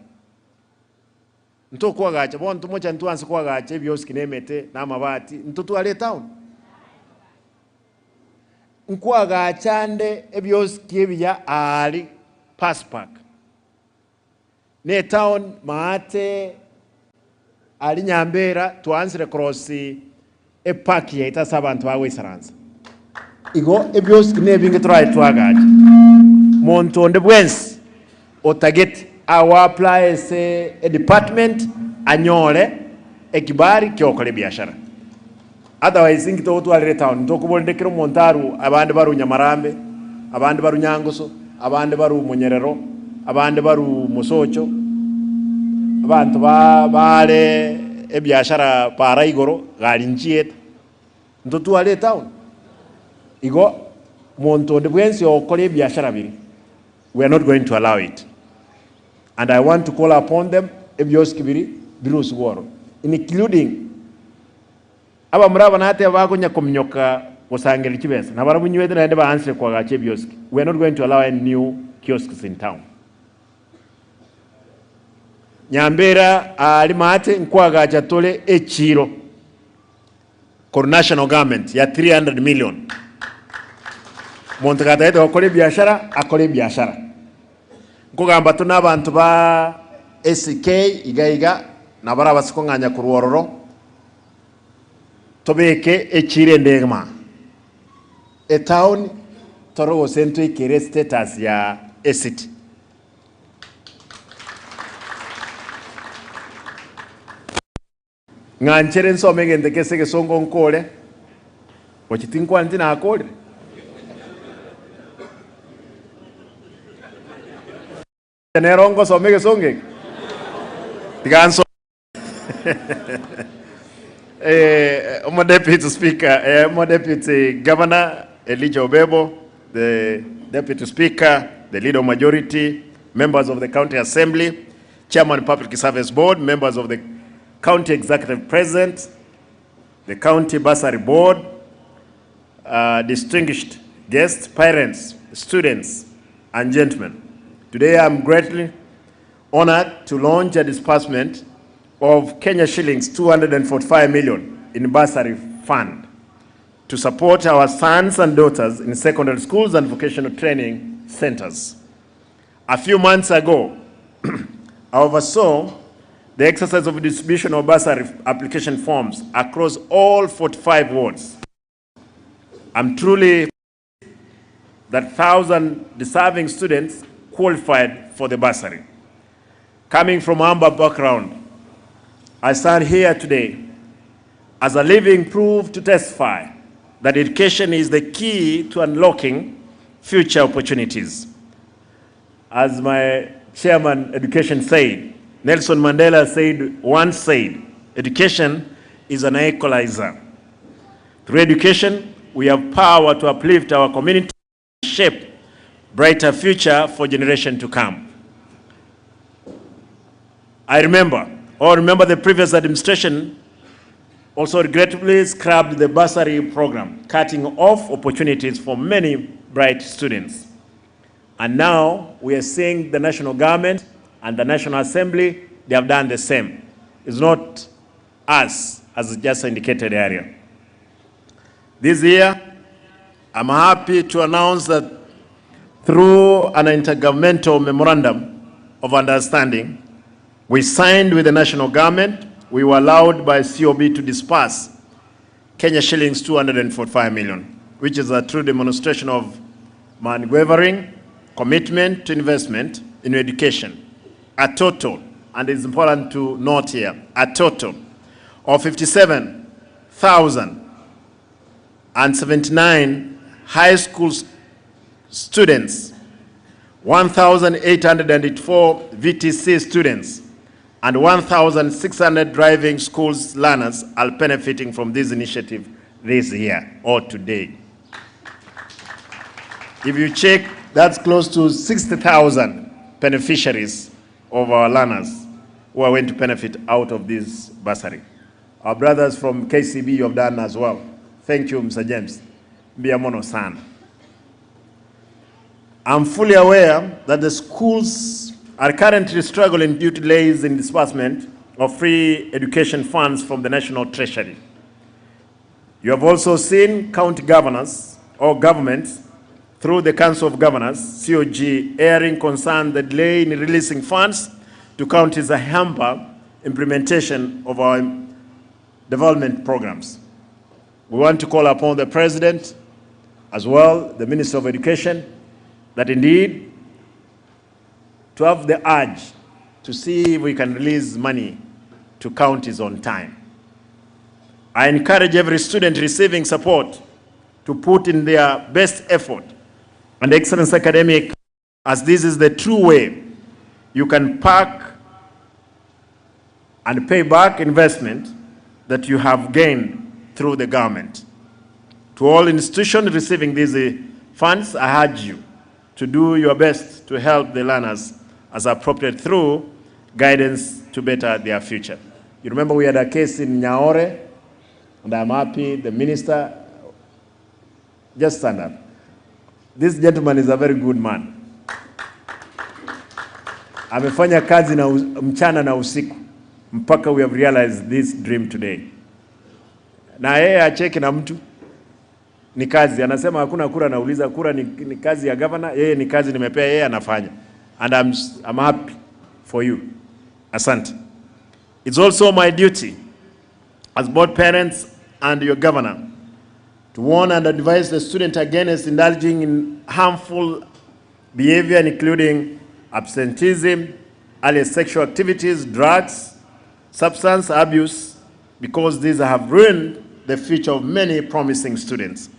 Nto kwa gacha bonto mocha ntuanse kwa gacha ebioski nemete na mabati ntutwale town. Nkwa gacha nde ebioski ebya ali Passpark. Ne town maate ali Nyambera tuansire cross e park ya itasa abantu bawe Saranza. Igo ebioski nebinge try twagacha. Montonde bwensi otaget awa apply se a department anyole ekibari kyokole biashara. Otherwise ingito otwalire town ndokubondekero Montaru abandi baru Nyamarambe, abandi baru Nyangoso, abandi baru Munyerero, abandi baru Musocho, abantu bale ebiashara para igoro galinchiet ndotwalire town. Igo Montonde bwensi okole biashara biri. We are not going to allow it. And I want to call upon them, ebioskibiri, virus war, including aba muraba nate abagonya komnyoka osangeli kibesa. Na barabu nywede na ndeba answer kwa gache bioski. We are not going to allow any new kiosks in town. Nyambera alimate nkwa gacha tole echiro. National government ya 300 million. Montakata yetu akole biashara, akole biashara. Kugamba tuna abantu ba SK igaiga nabara basikonganya kuruororo tobeke echire ndegma e town toro sento ikere status ya city. Nganchere nsome ngende kese songo nkole wachitingwa ntina akole Nerongo somege songe. Tiganso. My Deputy Speaker, my Deputy Governor Elijah Obebo, the Deputy Speaker, the Leader of Majority, members of the County Assembly, Chairman Public Service Board, members of the County Executive President, the County Bursary Board, distinguished guests, parents, students, and gentlemen. Today I'm greatly honored to launch a disbursement of Kenya shillings 245 million in bursary fund to support our sons and daughters in secondary schools and vocational training centers. A few months ago, I oversaw the exercise of distribution of bursary application forms across all 45 wards. I'm truly that 1,000 deserving students qualified for the bursary. Coming from humble background, I stand here today as a living proof to testify that education is the key to unlocking future opportunities. As my chairman education said, Nelson Mandela once said, education is an equalizer. Through education, we have power to uplift our community and shape brighter future for generation to come. I remember the previous administration also regrettably scrapped the bursary program, cutting off opportunities for many bright students. And now we are seeing the national government and the National Assembly, they have done the same. It's not us, as just indicated earlier. This year, I'm happy to announce that through an intergovernmental memorandum of understanding, we signed with the national government, we were allowed by COB to disperse Kenya shillings 245 million, which is a true demonstration of unwavering commitment to investment in education. A total, and it's important to note here, a total of 57,079 high school students, 1,884 VTC students, and 1,600 driving schools learners are benefiting from this initiative this year or today. If you check, that's close to 60,000 beneficiaries of our learners who are going to benefit out of this bursary. Our brothers from KCB, you have done as well. Thank you, Mr. James. Biamono san. I'm fully aware that the schools are currently struggling due to delays in disbursement of free education funds from the National Treasury. You have also seen county governors or governments through the Council of Governors, COG, airing concern the delay in releasing funds to counties that hamper implementation of our development programs. We want to call upon the President, as well, the Minister of Education, that indeed to have the urge to see if we can release money to counties on time. I encourage every student receiving support to put in their best effort and excellence academic, as this is the true way you can pack and pay back investment that you have gained through the government. To all institutions receiving these funds, I urge you to do your best to help the learners as appropriate through guidance to better their future. You remember we had a case in Nyaore, and I'm happy the minister, just stand up. This gentleman is a very good man. Amefanya kazi na mchana na usiku mpaka we have realized this dream today. Na yeye acheki na mtu ni kazi, anasema hakuna kura, nauliza kura ni kazi ya governor, yeye ni kazi nimepea yeye anafanya. And I'm happy for you. Asante. It's also my duty as board parents and your governor to warn and advise the student against indulging in harmful behavior, including absenteeism, early sexual activities, drugs, substance abuse, because these have ruined the future of many promising students.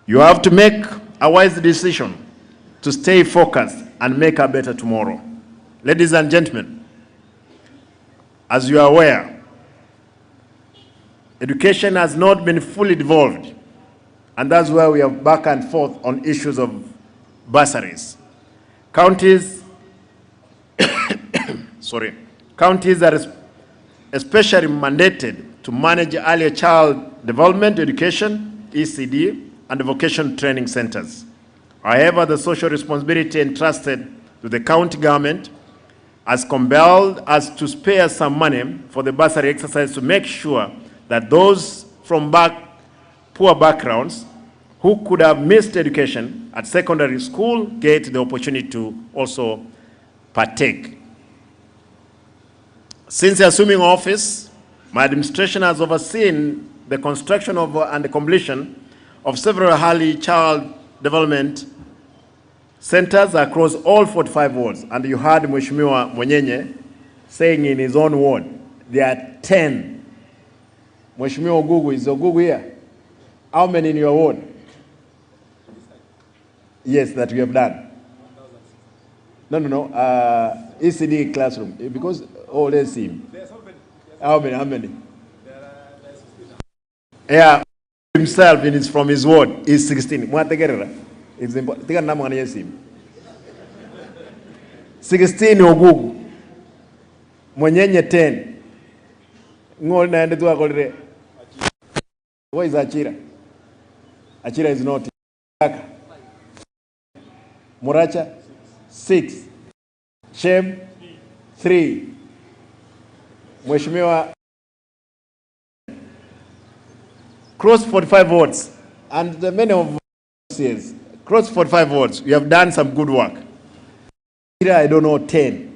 You have to make a wise decision to stay focused and make a better tomorrow. Ladies and gentlemen, as you are aware, education has not been fully devolved, and that's why we are back and forth on issues of bursaries. Counties, counties are especially mandated to manage early child development education, ECD, and vocational training centers. However, the social responsibility entrusted to the county government has compelled us to spare some money for the bursary exercise to make sure that those from poor backgrounds who could have missed education at secondary school get the opportunity to also partake. Since assuming office, my administration has overseen the construction of and the completion of several early child development centers across all 45 wards. And you heard Mheshimiwa Mwenyenye saying in his own ward, there are 10. Mheshimiwa Ogugu, is Ogugu here? How many in your ward? Yes, that we have done. No. ECD classroom. Because, let's see him. How many? Yeah, himself from his ward is 16. It's important. 16 Ogugu. Mwenyenye 10. Ngol naende tu akolire. Where is Achira? Achira is not. Muracha 6. Shem 3. Mheshimiwa cross 45 votes, and the many of us cross 45 votes. We have done some good work. Here I don't know 10.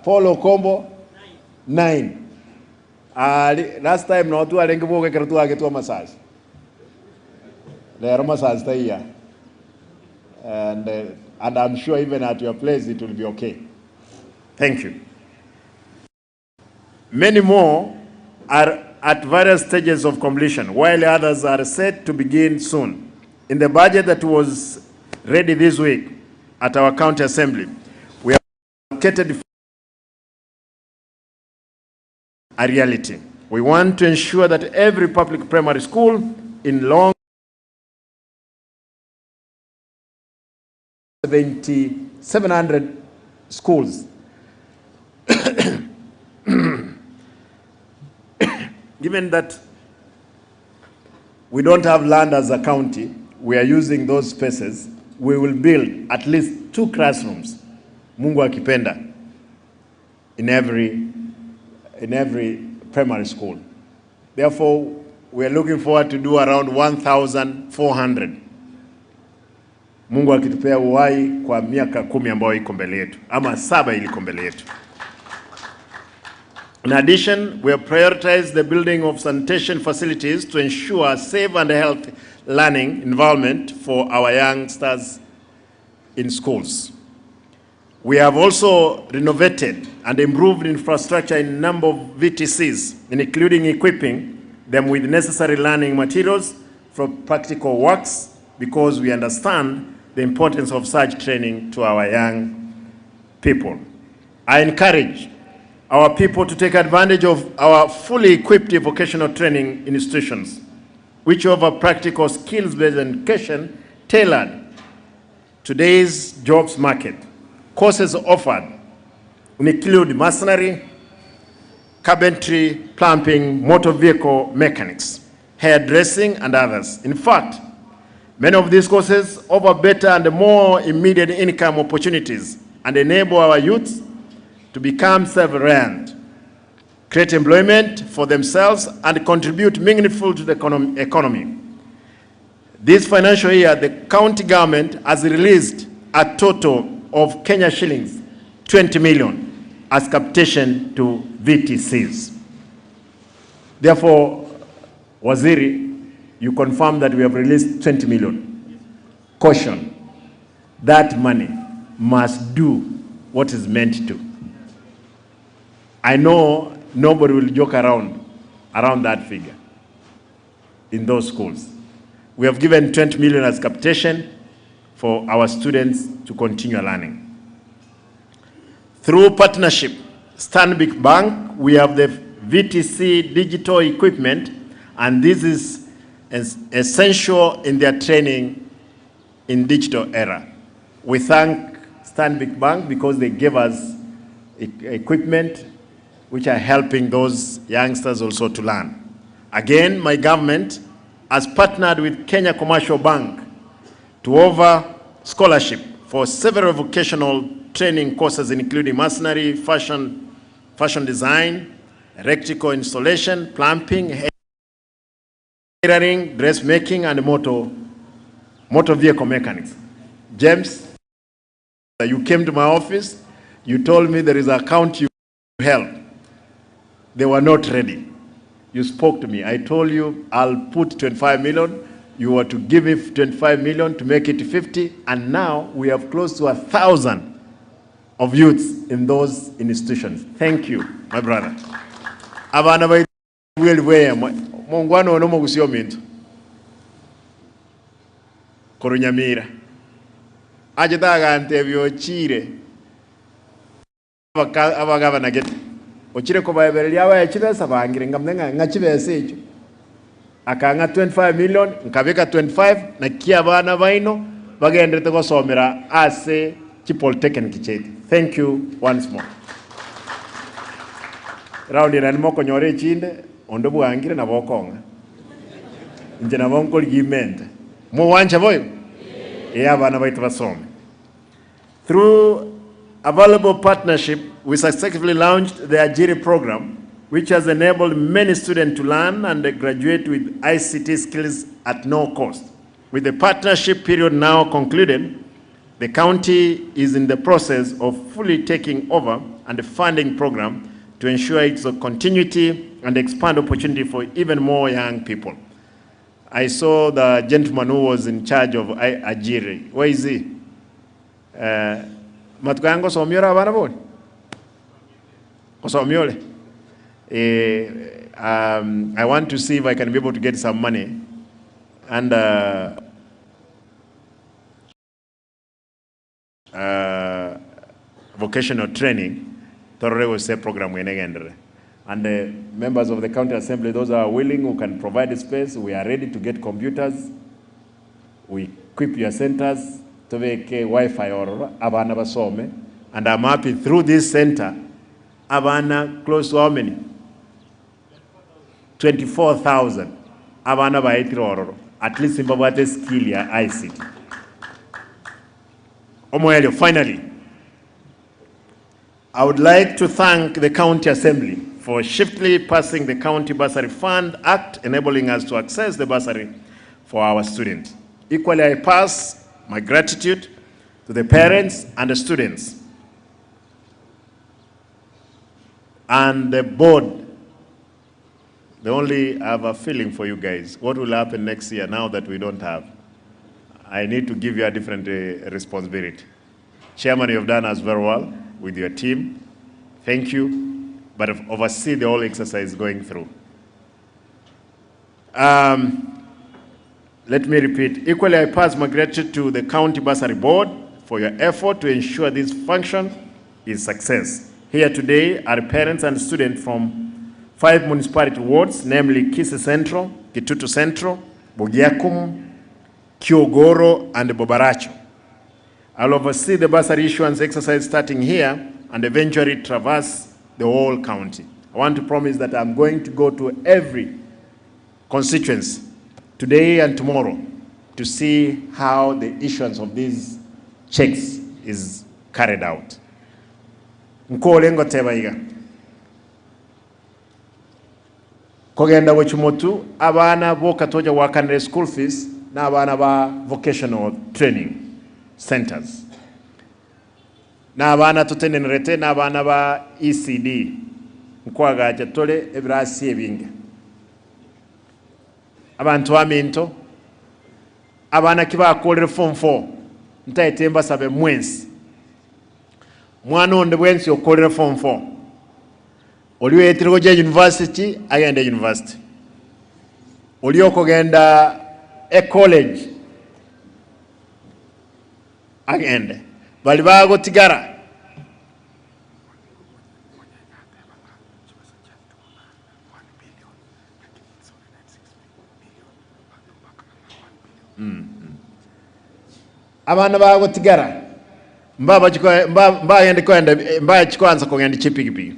Paulo Combo 9. Last time no tu alengevo ke kertu agetu massage. The massage here. And I'm sure even at your place it will be okay. Thank you. Many more are at various stages of completion, while others are set to begin soon. In the budget that was ready this week at our county assembly, we have allocated a reality. We want to ensure that every public primary school in Long 700 schools. Given that we don't have land as a county, we are using those spaces. We will build at least 2 classrooms Mungu akipenda, in every primary school. Therefore, we are looking forward to do around 1,400. Mungu akitupea uhai kwa miaka 10 ambayo iko mbele yetu, ama 7 iliko mbele yetu. In addition, we have prioritized the building of sanitation facilities to ensure safe and healthy learning environment for our youngsters in schools. We have also renovated and improved infrastructure in a number of VTCs, including equipping them with necessary learning materials for practical works, because we understand the importance of such training to our young people. I encourage our people to take advantage of our fully equipped vocational training institutions, which offer practical skills-based education tailored to today's jobs market. Courses offered include masonry, carpentry, plumbing, motor vehicle mechanics, hairdressing, and others. In fact, many of these courses offer better and more immediate income opportunities and enable our youth to become self-reliant, create employment for themselves, and contribute meaningfully to the economy. This financial year, the county government has released a total of Kenya shillings 20 million as capitation to VTCs. Therefore, Waziri, you confirm that we have released 20 million. Caution, that money must do what is meant to. I know nobody will joke around that figure in those schools. We have given 20 million as capitation for our students to continue learning. Through partnership, Stanbic Bank, we have the VTC digital equipment, and this is essential in their training in digital era. We thank Stanbic Bank because they gave us equipment which are helping those youngsters also to learn. Again, my government has partnered with Kenya Commercial Bank to offer scholarship for several vocational training courses, including masonry, fashion design, electrical installation, plumbing, tailoring, dressmaking, and motor vehicle mechanics. James, you came to my office, you told me there is an account you help. They were not ready. You spoke to me. I told you I'll put 25 million. You were to give me 25 million to make it 50, and now we have close to 1,000 of youths in those institutions. Thank you, my brother. Abana bai welwe mongwano no mogusio mintu. Korunyamira. Aje daga antebyo chire. Abagaba na get. Ochire ko bayebere yawe yachibesa bangire ngamnenga ngachibese echo. Akanga 25 million nkabeka 25 na kia bana baino bagendete gosomera ase chi polytechnic cheti. Thank you once more. Raundi na moko nyore chinde ondo bwangire na bokonga. Nje na bonko ligiment. Mo wancha boyo. Abana baitu basome. Through available partnership, we successfully launched the Ajiri program, which has enabled many students to learn and graduate with ICT skills at no cost. With the partnership period now concluded, the county is in the process of fully taking over and funding the program to ensure its continuity and expand opportunity for even more young people. I saw the gentleman who was in charge of Ajiri. Where is he? Matukango somiora abana boni? Kosomiole. I want to see if I can be able to get some money and vocational training. Torre will say program and the members of the county assembly, those who are willing, who can provide the space, we are ready to get computers. We equip your centers to make Wi-Fi or abana basome, and I'm happy through this center, abana close to how many? 24,000 abana baitiro at least in Babate skill ya ICT. Omoelio, finally, I would like to thank the County Assembly for swiftly passing the County Bursary Fund Act, enabling us to access the bursary for our students. Equally, I pass my gratitude to the parents and the students and the board. They only have a feeling for you guys. What will happen next year now that we don't have? I need to give you a different responsibility. Chairman, you have done us very well with your team. Thank you. But oversee the whole exercise going through. Let me repeat. Equally, I pass my gratitude to the County Bursary Board for your effort to ensure this function is success. Here today are parents and students from 5 municipality wards, namely Kisii Central, Kitutu Central, Bugiakum, Kiogoro, and Bobaracho. I'll oversee the bursary issuance exercise starting here and eventually traverse the whole county. I want to promise that I'm going to go to every constituency today and tomorrow to see how the issuance of these checks is carried out. Nkolengo tebaiga. Kogenda wechimotu abana boka toja wakanre school fees na abana ba vocational training centers. Na abana tutenenrete na abana ba ECD. Nkwaga jatole ebrasi ebinge. Abantu aminto abana kiba kolere form 4 ntayitemba sabe mwensi mwana onde bwensi okolere form 4 oliwe etirgo je university agenda university oliyo kogenda college agende bali bago tigara abana bago tigara mba chikwanza kugenda chipigipigi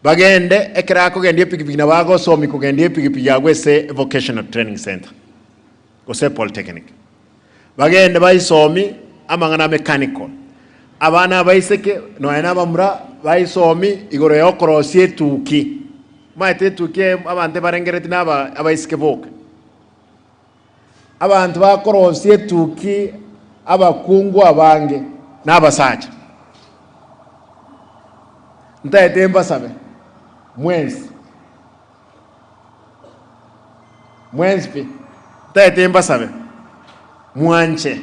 bagende ekera kugenda epigipigi na bago somi kugenda epigipigi agwese vocational training center kose polytechnic bagende bayisomi amangana mechanical abana bayiseke no ena bamura bayisomi igoro yokorosie tuki maite tuki abante barengereti naba abayisike boka abantu bakorosie tuki abakungu abange n'abasacha ntayetemba sabe mwenzi pi ntayetemba sabe mwanche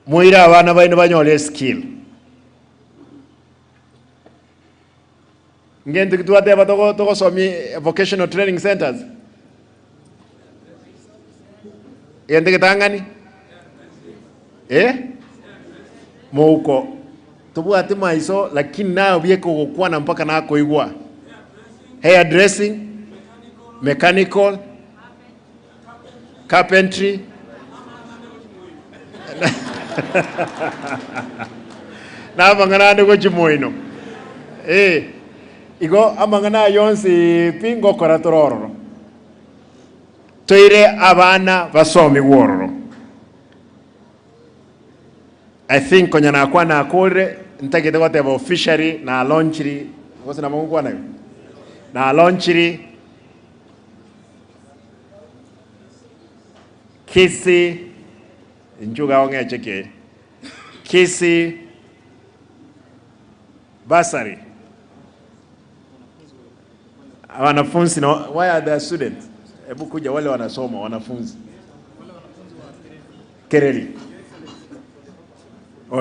muira abana baino banyole skill ngende kitwate batoko somi vocational training centers yende kitangani mouko tubwate maiso lakini nayo byeko gukwana mpaka nako igwa hair dressing mechanical carpentry na bangana ndiko chimoino igo amangana yonsi pingo koratororo toire abana basomi wororo. I think konyana kwa na akore ntakete wate ba officially na launchiri wose na mungu kwa na launchiri Kisii njuga onge cheke Kisii Bursary. Wanafunzi na why are the students? Hebu kuja wale wanasoma wanafunzi. Kereli.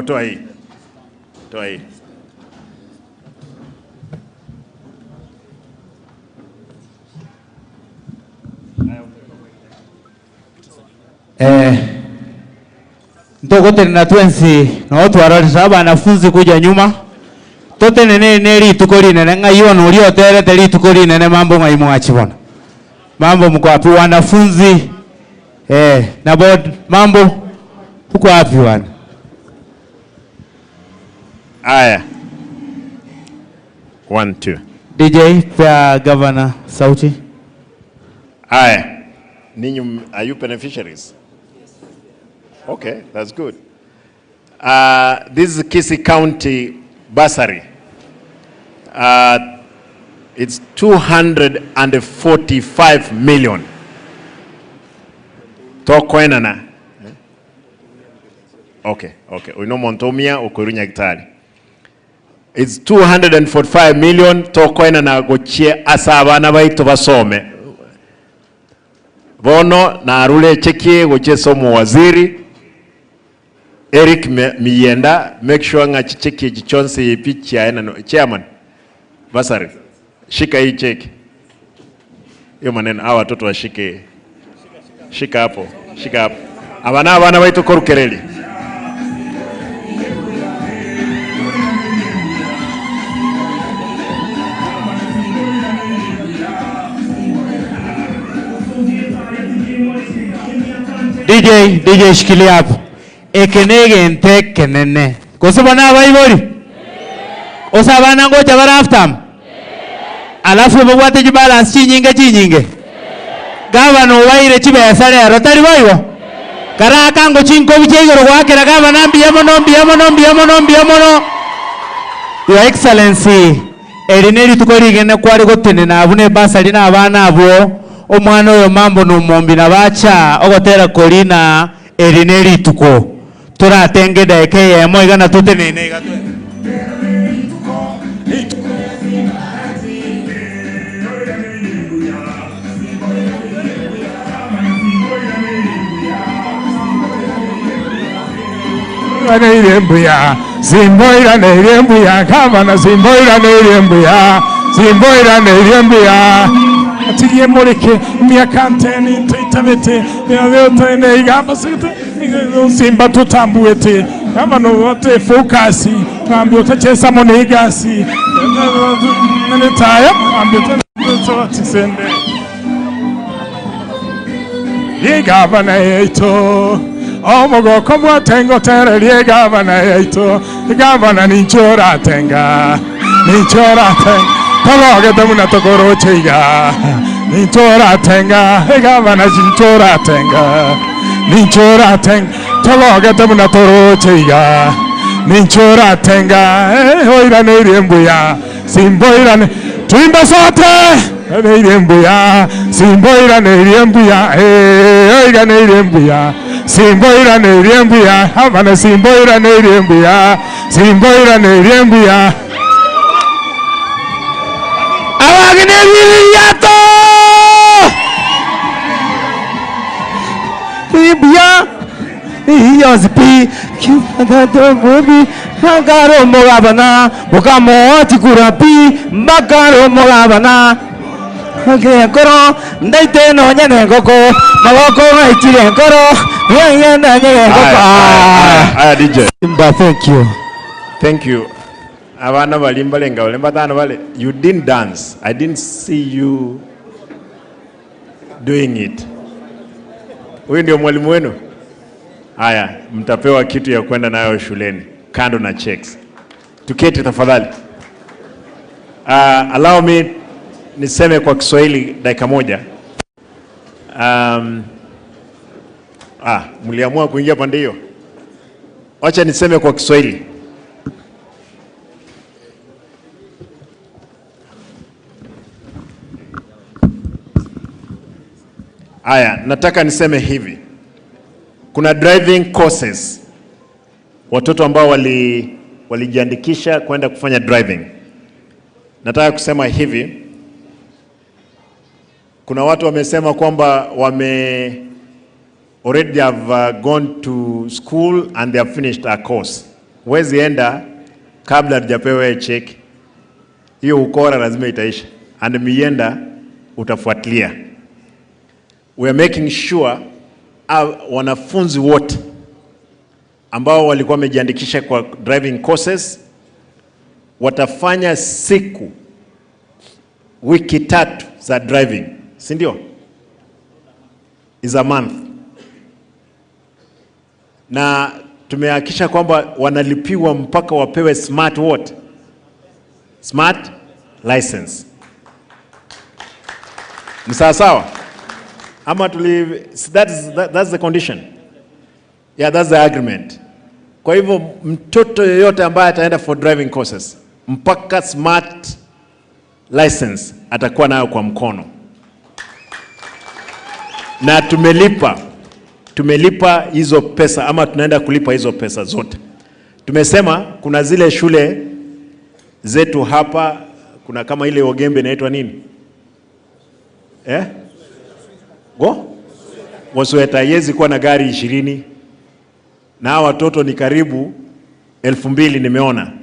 Toa hii. Ndogote na twensi na watu wararisa wanafunzi kuja nyuma. Tote nene litukoli nene ngayono ulioterete litukoli nene mambo ngaimu achibona. Mambo mko wapi wanafunzi? Na board mambo uko wapi wana? Aya. 1 2. DJ pia governor sauti. Aya. Ninyi are you beneficiaries? Okay, that's good. This is Kisii County bursary. It's 245 million. Tokwenana. Okay. Uno montomia ukurunya gitari. It's 245 million tokwenana gochie asabana baitu basome. Bono na arule cheki gochie somo waziri. Eric Miyenda, make sure nga cheki jichonse pichi ya chairman. Basari. Shika hii cheki. Hiyo maneno hawa watoto washike. Shika hapo. Abana baitu korukereli. DJ shikilia hapo. Ekenege ente kenene. Kusubana baibori. Osabana ngoja baraftam. Alafu bwate jibalance chinyinge. Gavana waire chibe sare rotari baibo. Karaka ngo chinko bichegero gwakera gavana mbiyamono. Your Excellency, erineri tukorigene kwari gotene na abune basari na abana abo omwana oyo mambo no mombi na bacha ogotera kolina erineri tuko turatenge daike yemo igana tutenene gatwe Simboira nerembuya kavana simboira nerembuya atiye moreke mia kanteni titabete mia ne igamba site simba tutambuete kavana wote focus ambio tachesa monegasi nene taya ambio tsende ye gavana eto Omogo komwa tengo tere liye gavana yaito gavana ninchora tenga tologe temuna tokoro cheiga ninchora tenga gavana ninchora tenga tologe temuna toro cheiga ninchora tenga oira nerembuya simboira ne tuimba sote nerembuya simboira nerembuya oira nerembuya Simboira nerembuya, havana simboira nerembuya. Awagine yato. Bibia, iyazpi, kifadato gobi, magaro mogabana, bokamo tikurapi, magaro mogabana. Okay, koro, ndaite no nyane koko, magoko ngaitire koro. DJ. Simba, thank you. Avana balimbalenga balembatana bale. You didn't dance. I didn't see you doing it. Wewe ndio mwalimu wenu? Haya, mtapewa kitu ya kwenda nayo shuleni kando na checks. Tuketi tafadhali. Allow me niseme kwa Kiswahili dakika moja. Mliamua kuingia pande hiyo. Wacha niseme kwa Kiswahili. Nataka niseme hivi. Kuna driving courses. Watoto ambao walijiandikisha kwenda kufanya driving. Nataka kusema hivi. Kuna watu wamesema kwamba already have gone to school and they have finished a course. Wezi enda kabla hujapewa check. Hiyo ukora lazima itaisha. And mienda utafuatilia. We are making sure wanafunzi wote ambao walikuwa wamejiandikisha kwa driving courses watafanya wiki 3 za driving. Si ndio? Is a month. Na tumehakikisha kwamba wanalipiwa mpaka wapewe smart what? Smart license. Ni sawa? Ama that's the condition. Yeah, that's the agreement. Kwa hivyo mtoto yoyote ambaye ataenda for driving courses mpaka smart license atakuwa nayo kwa mkono. Na tumelipa hizo pesa ama tunaenda kulipa hizo pesa zote. Tumesema kuna zile shule zetu hapa, kuna kama ile Ogembe inaitwa nini? Wasueta yezi kuwa na gari 20 na watoto ni karibu 2,000 nimeona.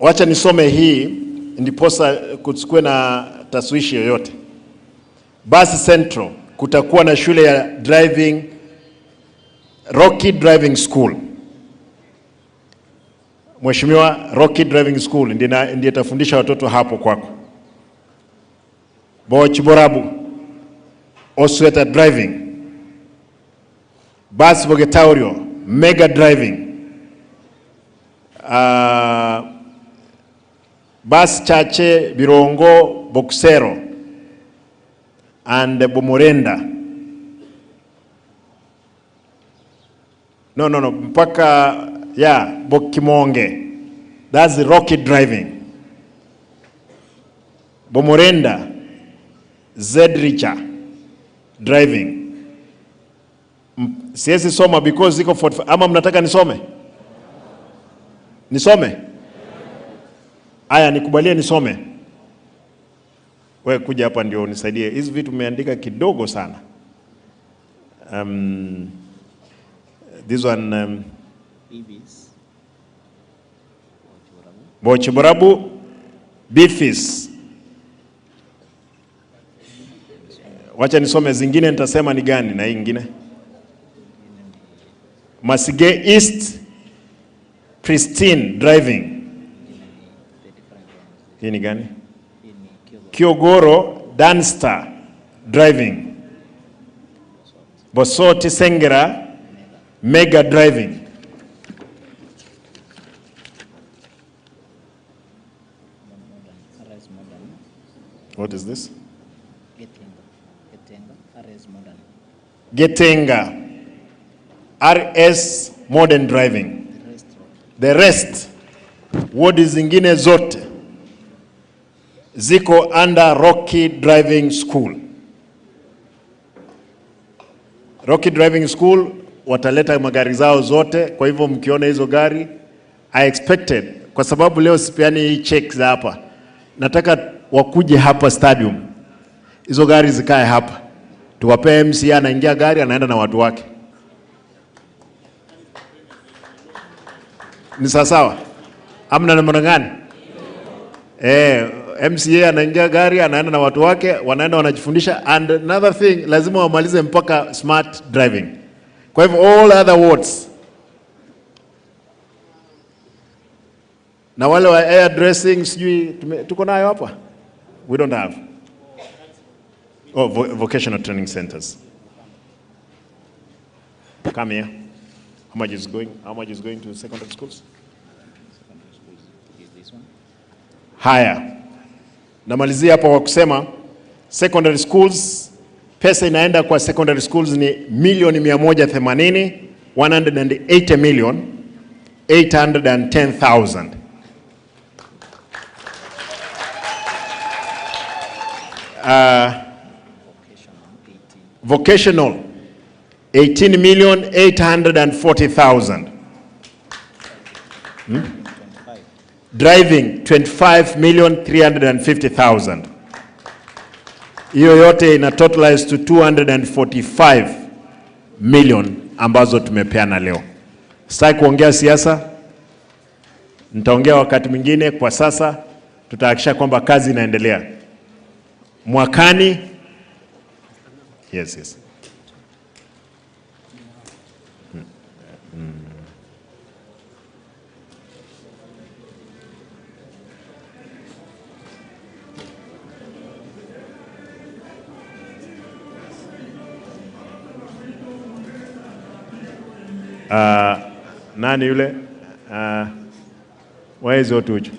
Wacha nisome hii ndiposa kusikue na taswishi yoyote. Bus Central kutakuwa na shule ya driving, Rocky Driving School. Mheshimiwa, Rocky Driving School ndiye tafundisha watoto hapo kwako. Bochiborabu Osweta Driving. Bus Bogetaurio Mega Driving. Bus Chache Birongo Boxero and Bomorenda. No, mpaka Bokimonge. That's the Rocket Driving. Bomorenda Zedricha Driving. Siwezi soma because ziko 45. Ama mnataka nisome? Nisome? Aya, nikubalie nisome. Wewe kuja hapa ndio unisaidie. Hizi vitu umeandika kidogo sana. This one Bochiborabu Bifis. Wacha nisome zingine nitasema ni gani na hii nyingine. Masige East Pristine Driving. Hii ni gani? Kiogoro Danstar Driving. Bosoti Sengera Mega Driving. What is this? Getenga RS Modern Driving. The rest wodi zingine zote ziko under Rocky Driving School. Rocky Driving School wataleta magari zao zote. Kwa hivyo mkiona hizo gari, I expected, kwa sababu leo sipiani hii check za hapa, nataka wakuje hapa stadium, hizo gari zikae hapa, tuwape MC anaingia gari anaenda na watu wake. Ni sawa? Amna namna gani? MCA anaingia gari anaenda na watu wake, wanaenda wanajifundisha. And another thing, lazima wamalize mpaka smart driving. Kwa hivyo all other wards na wale wa air dressing sijui tuko nayo hapa. We don't have. Oh, vocational training centers. Come here. How much is going to secondary schools? Haya. Namalizia hapa kwa kusema secondary schools, pesa inaenda kwa secondary schools ni milioni 180, 180 million 810,000. Vocational 18 million 840,000. Driving 25 million 350,000. Hiyo yote ina totalize to 245 million ambazo tumepeana leo. Sitaki kuongea siasa, nitaongea wakati mwingine. Kwa sasa tutahakikisha kwamba kazi inaendelea. Mwakani, yes. Nani yule? Where is Otuju?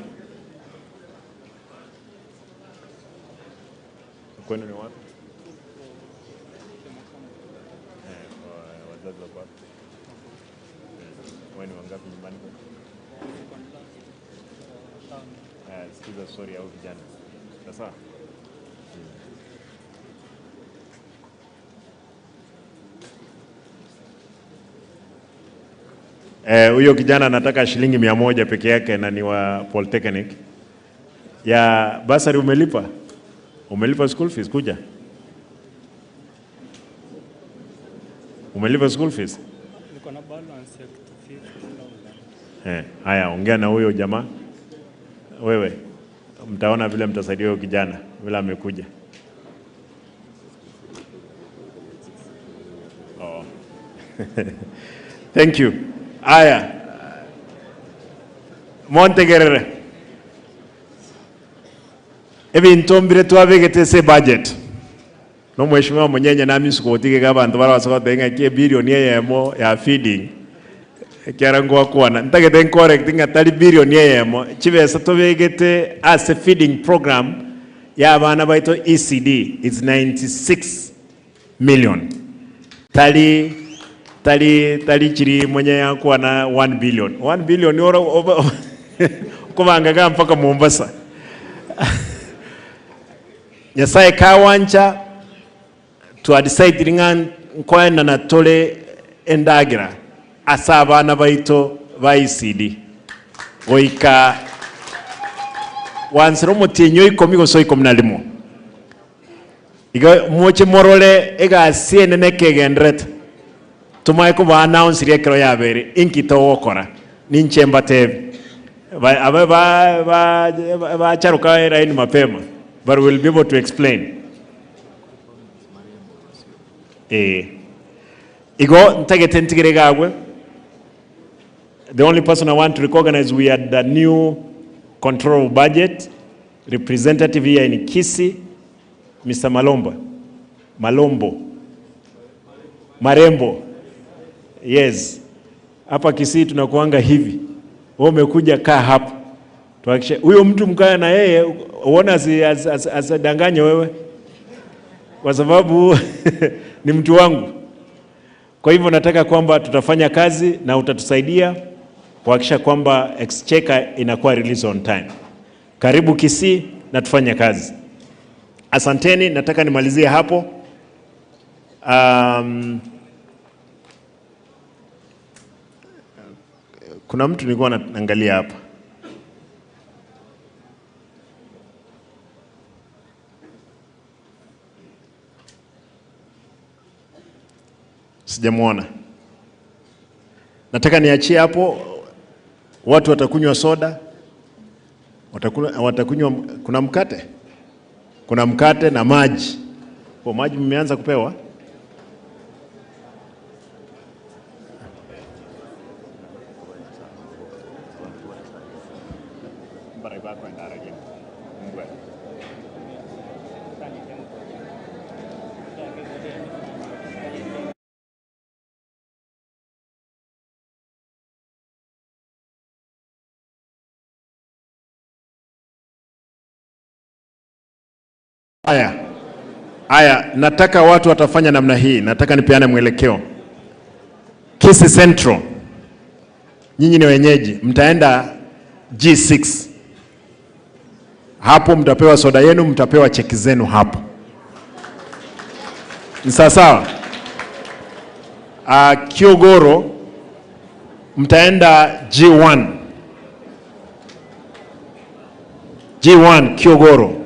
Kwenu ni wapi? Wazazi wako wapi? Wewe ni wangapi nyumbani? Sikiza story ya vijana. Sasa huyo kijana anataka shilingi 100 peke yake na ni wa Polytechnic. Ya bursary umelipa? Umelipa school fees kuja? Umelipa school fees? Niko na balance ya 250,000. Haya, ongea na huyo jamaa. Wewe mtaona vile mtasaidia huyo kijana vile amekuja. Oh. Thank you. Haya. Montegerere. Ebi ntombire twabegete se budget. No mheshimiwa Munyenye nami sikuotike kaba ntwara wasoko nga kie bilioni yemo ya feeding. Kiarango kuona ntagete correcting atali bilioni yemo chibesa tobegete as a feeding program ya abana baito ECD it's 96 million. Tali chiri mwenye yakuwa na 1 billion. 1 billion oro kubanga mpaka Mombasa. Nyasaye kawancha to decide ringan kwenda na tole endagira asaba na baito ba ECD oika wansero mutinyo ikomigo so ikomnalimo iga moche morole ega sienene kegendret tumai ko ba announce rekero yabere inkito wokora ninchemba tebe ba charuka era ni mapema but we'll be able to explain. Igo ntagete ntigirigagwe. The only person I want to recognize, we had the new control of budget representative here in Kisii, Mr. Marembo. Yes. Hapa Kisii tunakuanga hivi. Wewe umekuja kaa hapa. Tuhakikishe huyo mtu mkaya na yeye uone asidanganye wewe. Kwa sababu ni mtu wangu. Kwa hivyo nataka kwamba tutafanya kazi na utatusaidia kuhakikisha kwamba exchequer inakuwa release on time. Karibu Kisii na tufanye kazi. Asanteni, nataka nimalizie hapo. Kuna mtu nilikuwa naangalia hapa. Sijamuona. Nataka niachie hapo. Watu watakunywa soda. Watakunywa kuna mkate. Kuna mkate na maji. Kwa maji mmeanza kupewa? Aya, nataka watu watafanya namna hii. Nataka nipeane mwelekeo. Kisii Central. Nyinyi ni wenyeji, mtaenda G6. Hapo mtapewa soda yenu, mtapewa cheki zenu hapo. Ni sawa? Kiogoro mtaenda G1. G1 Kiogoro.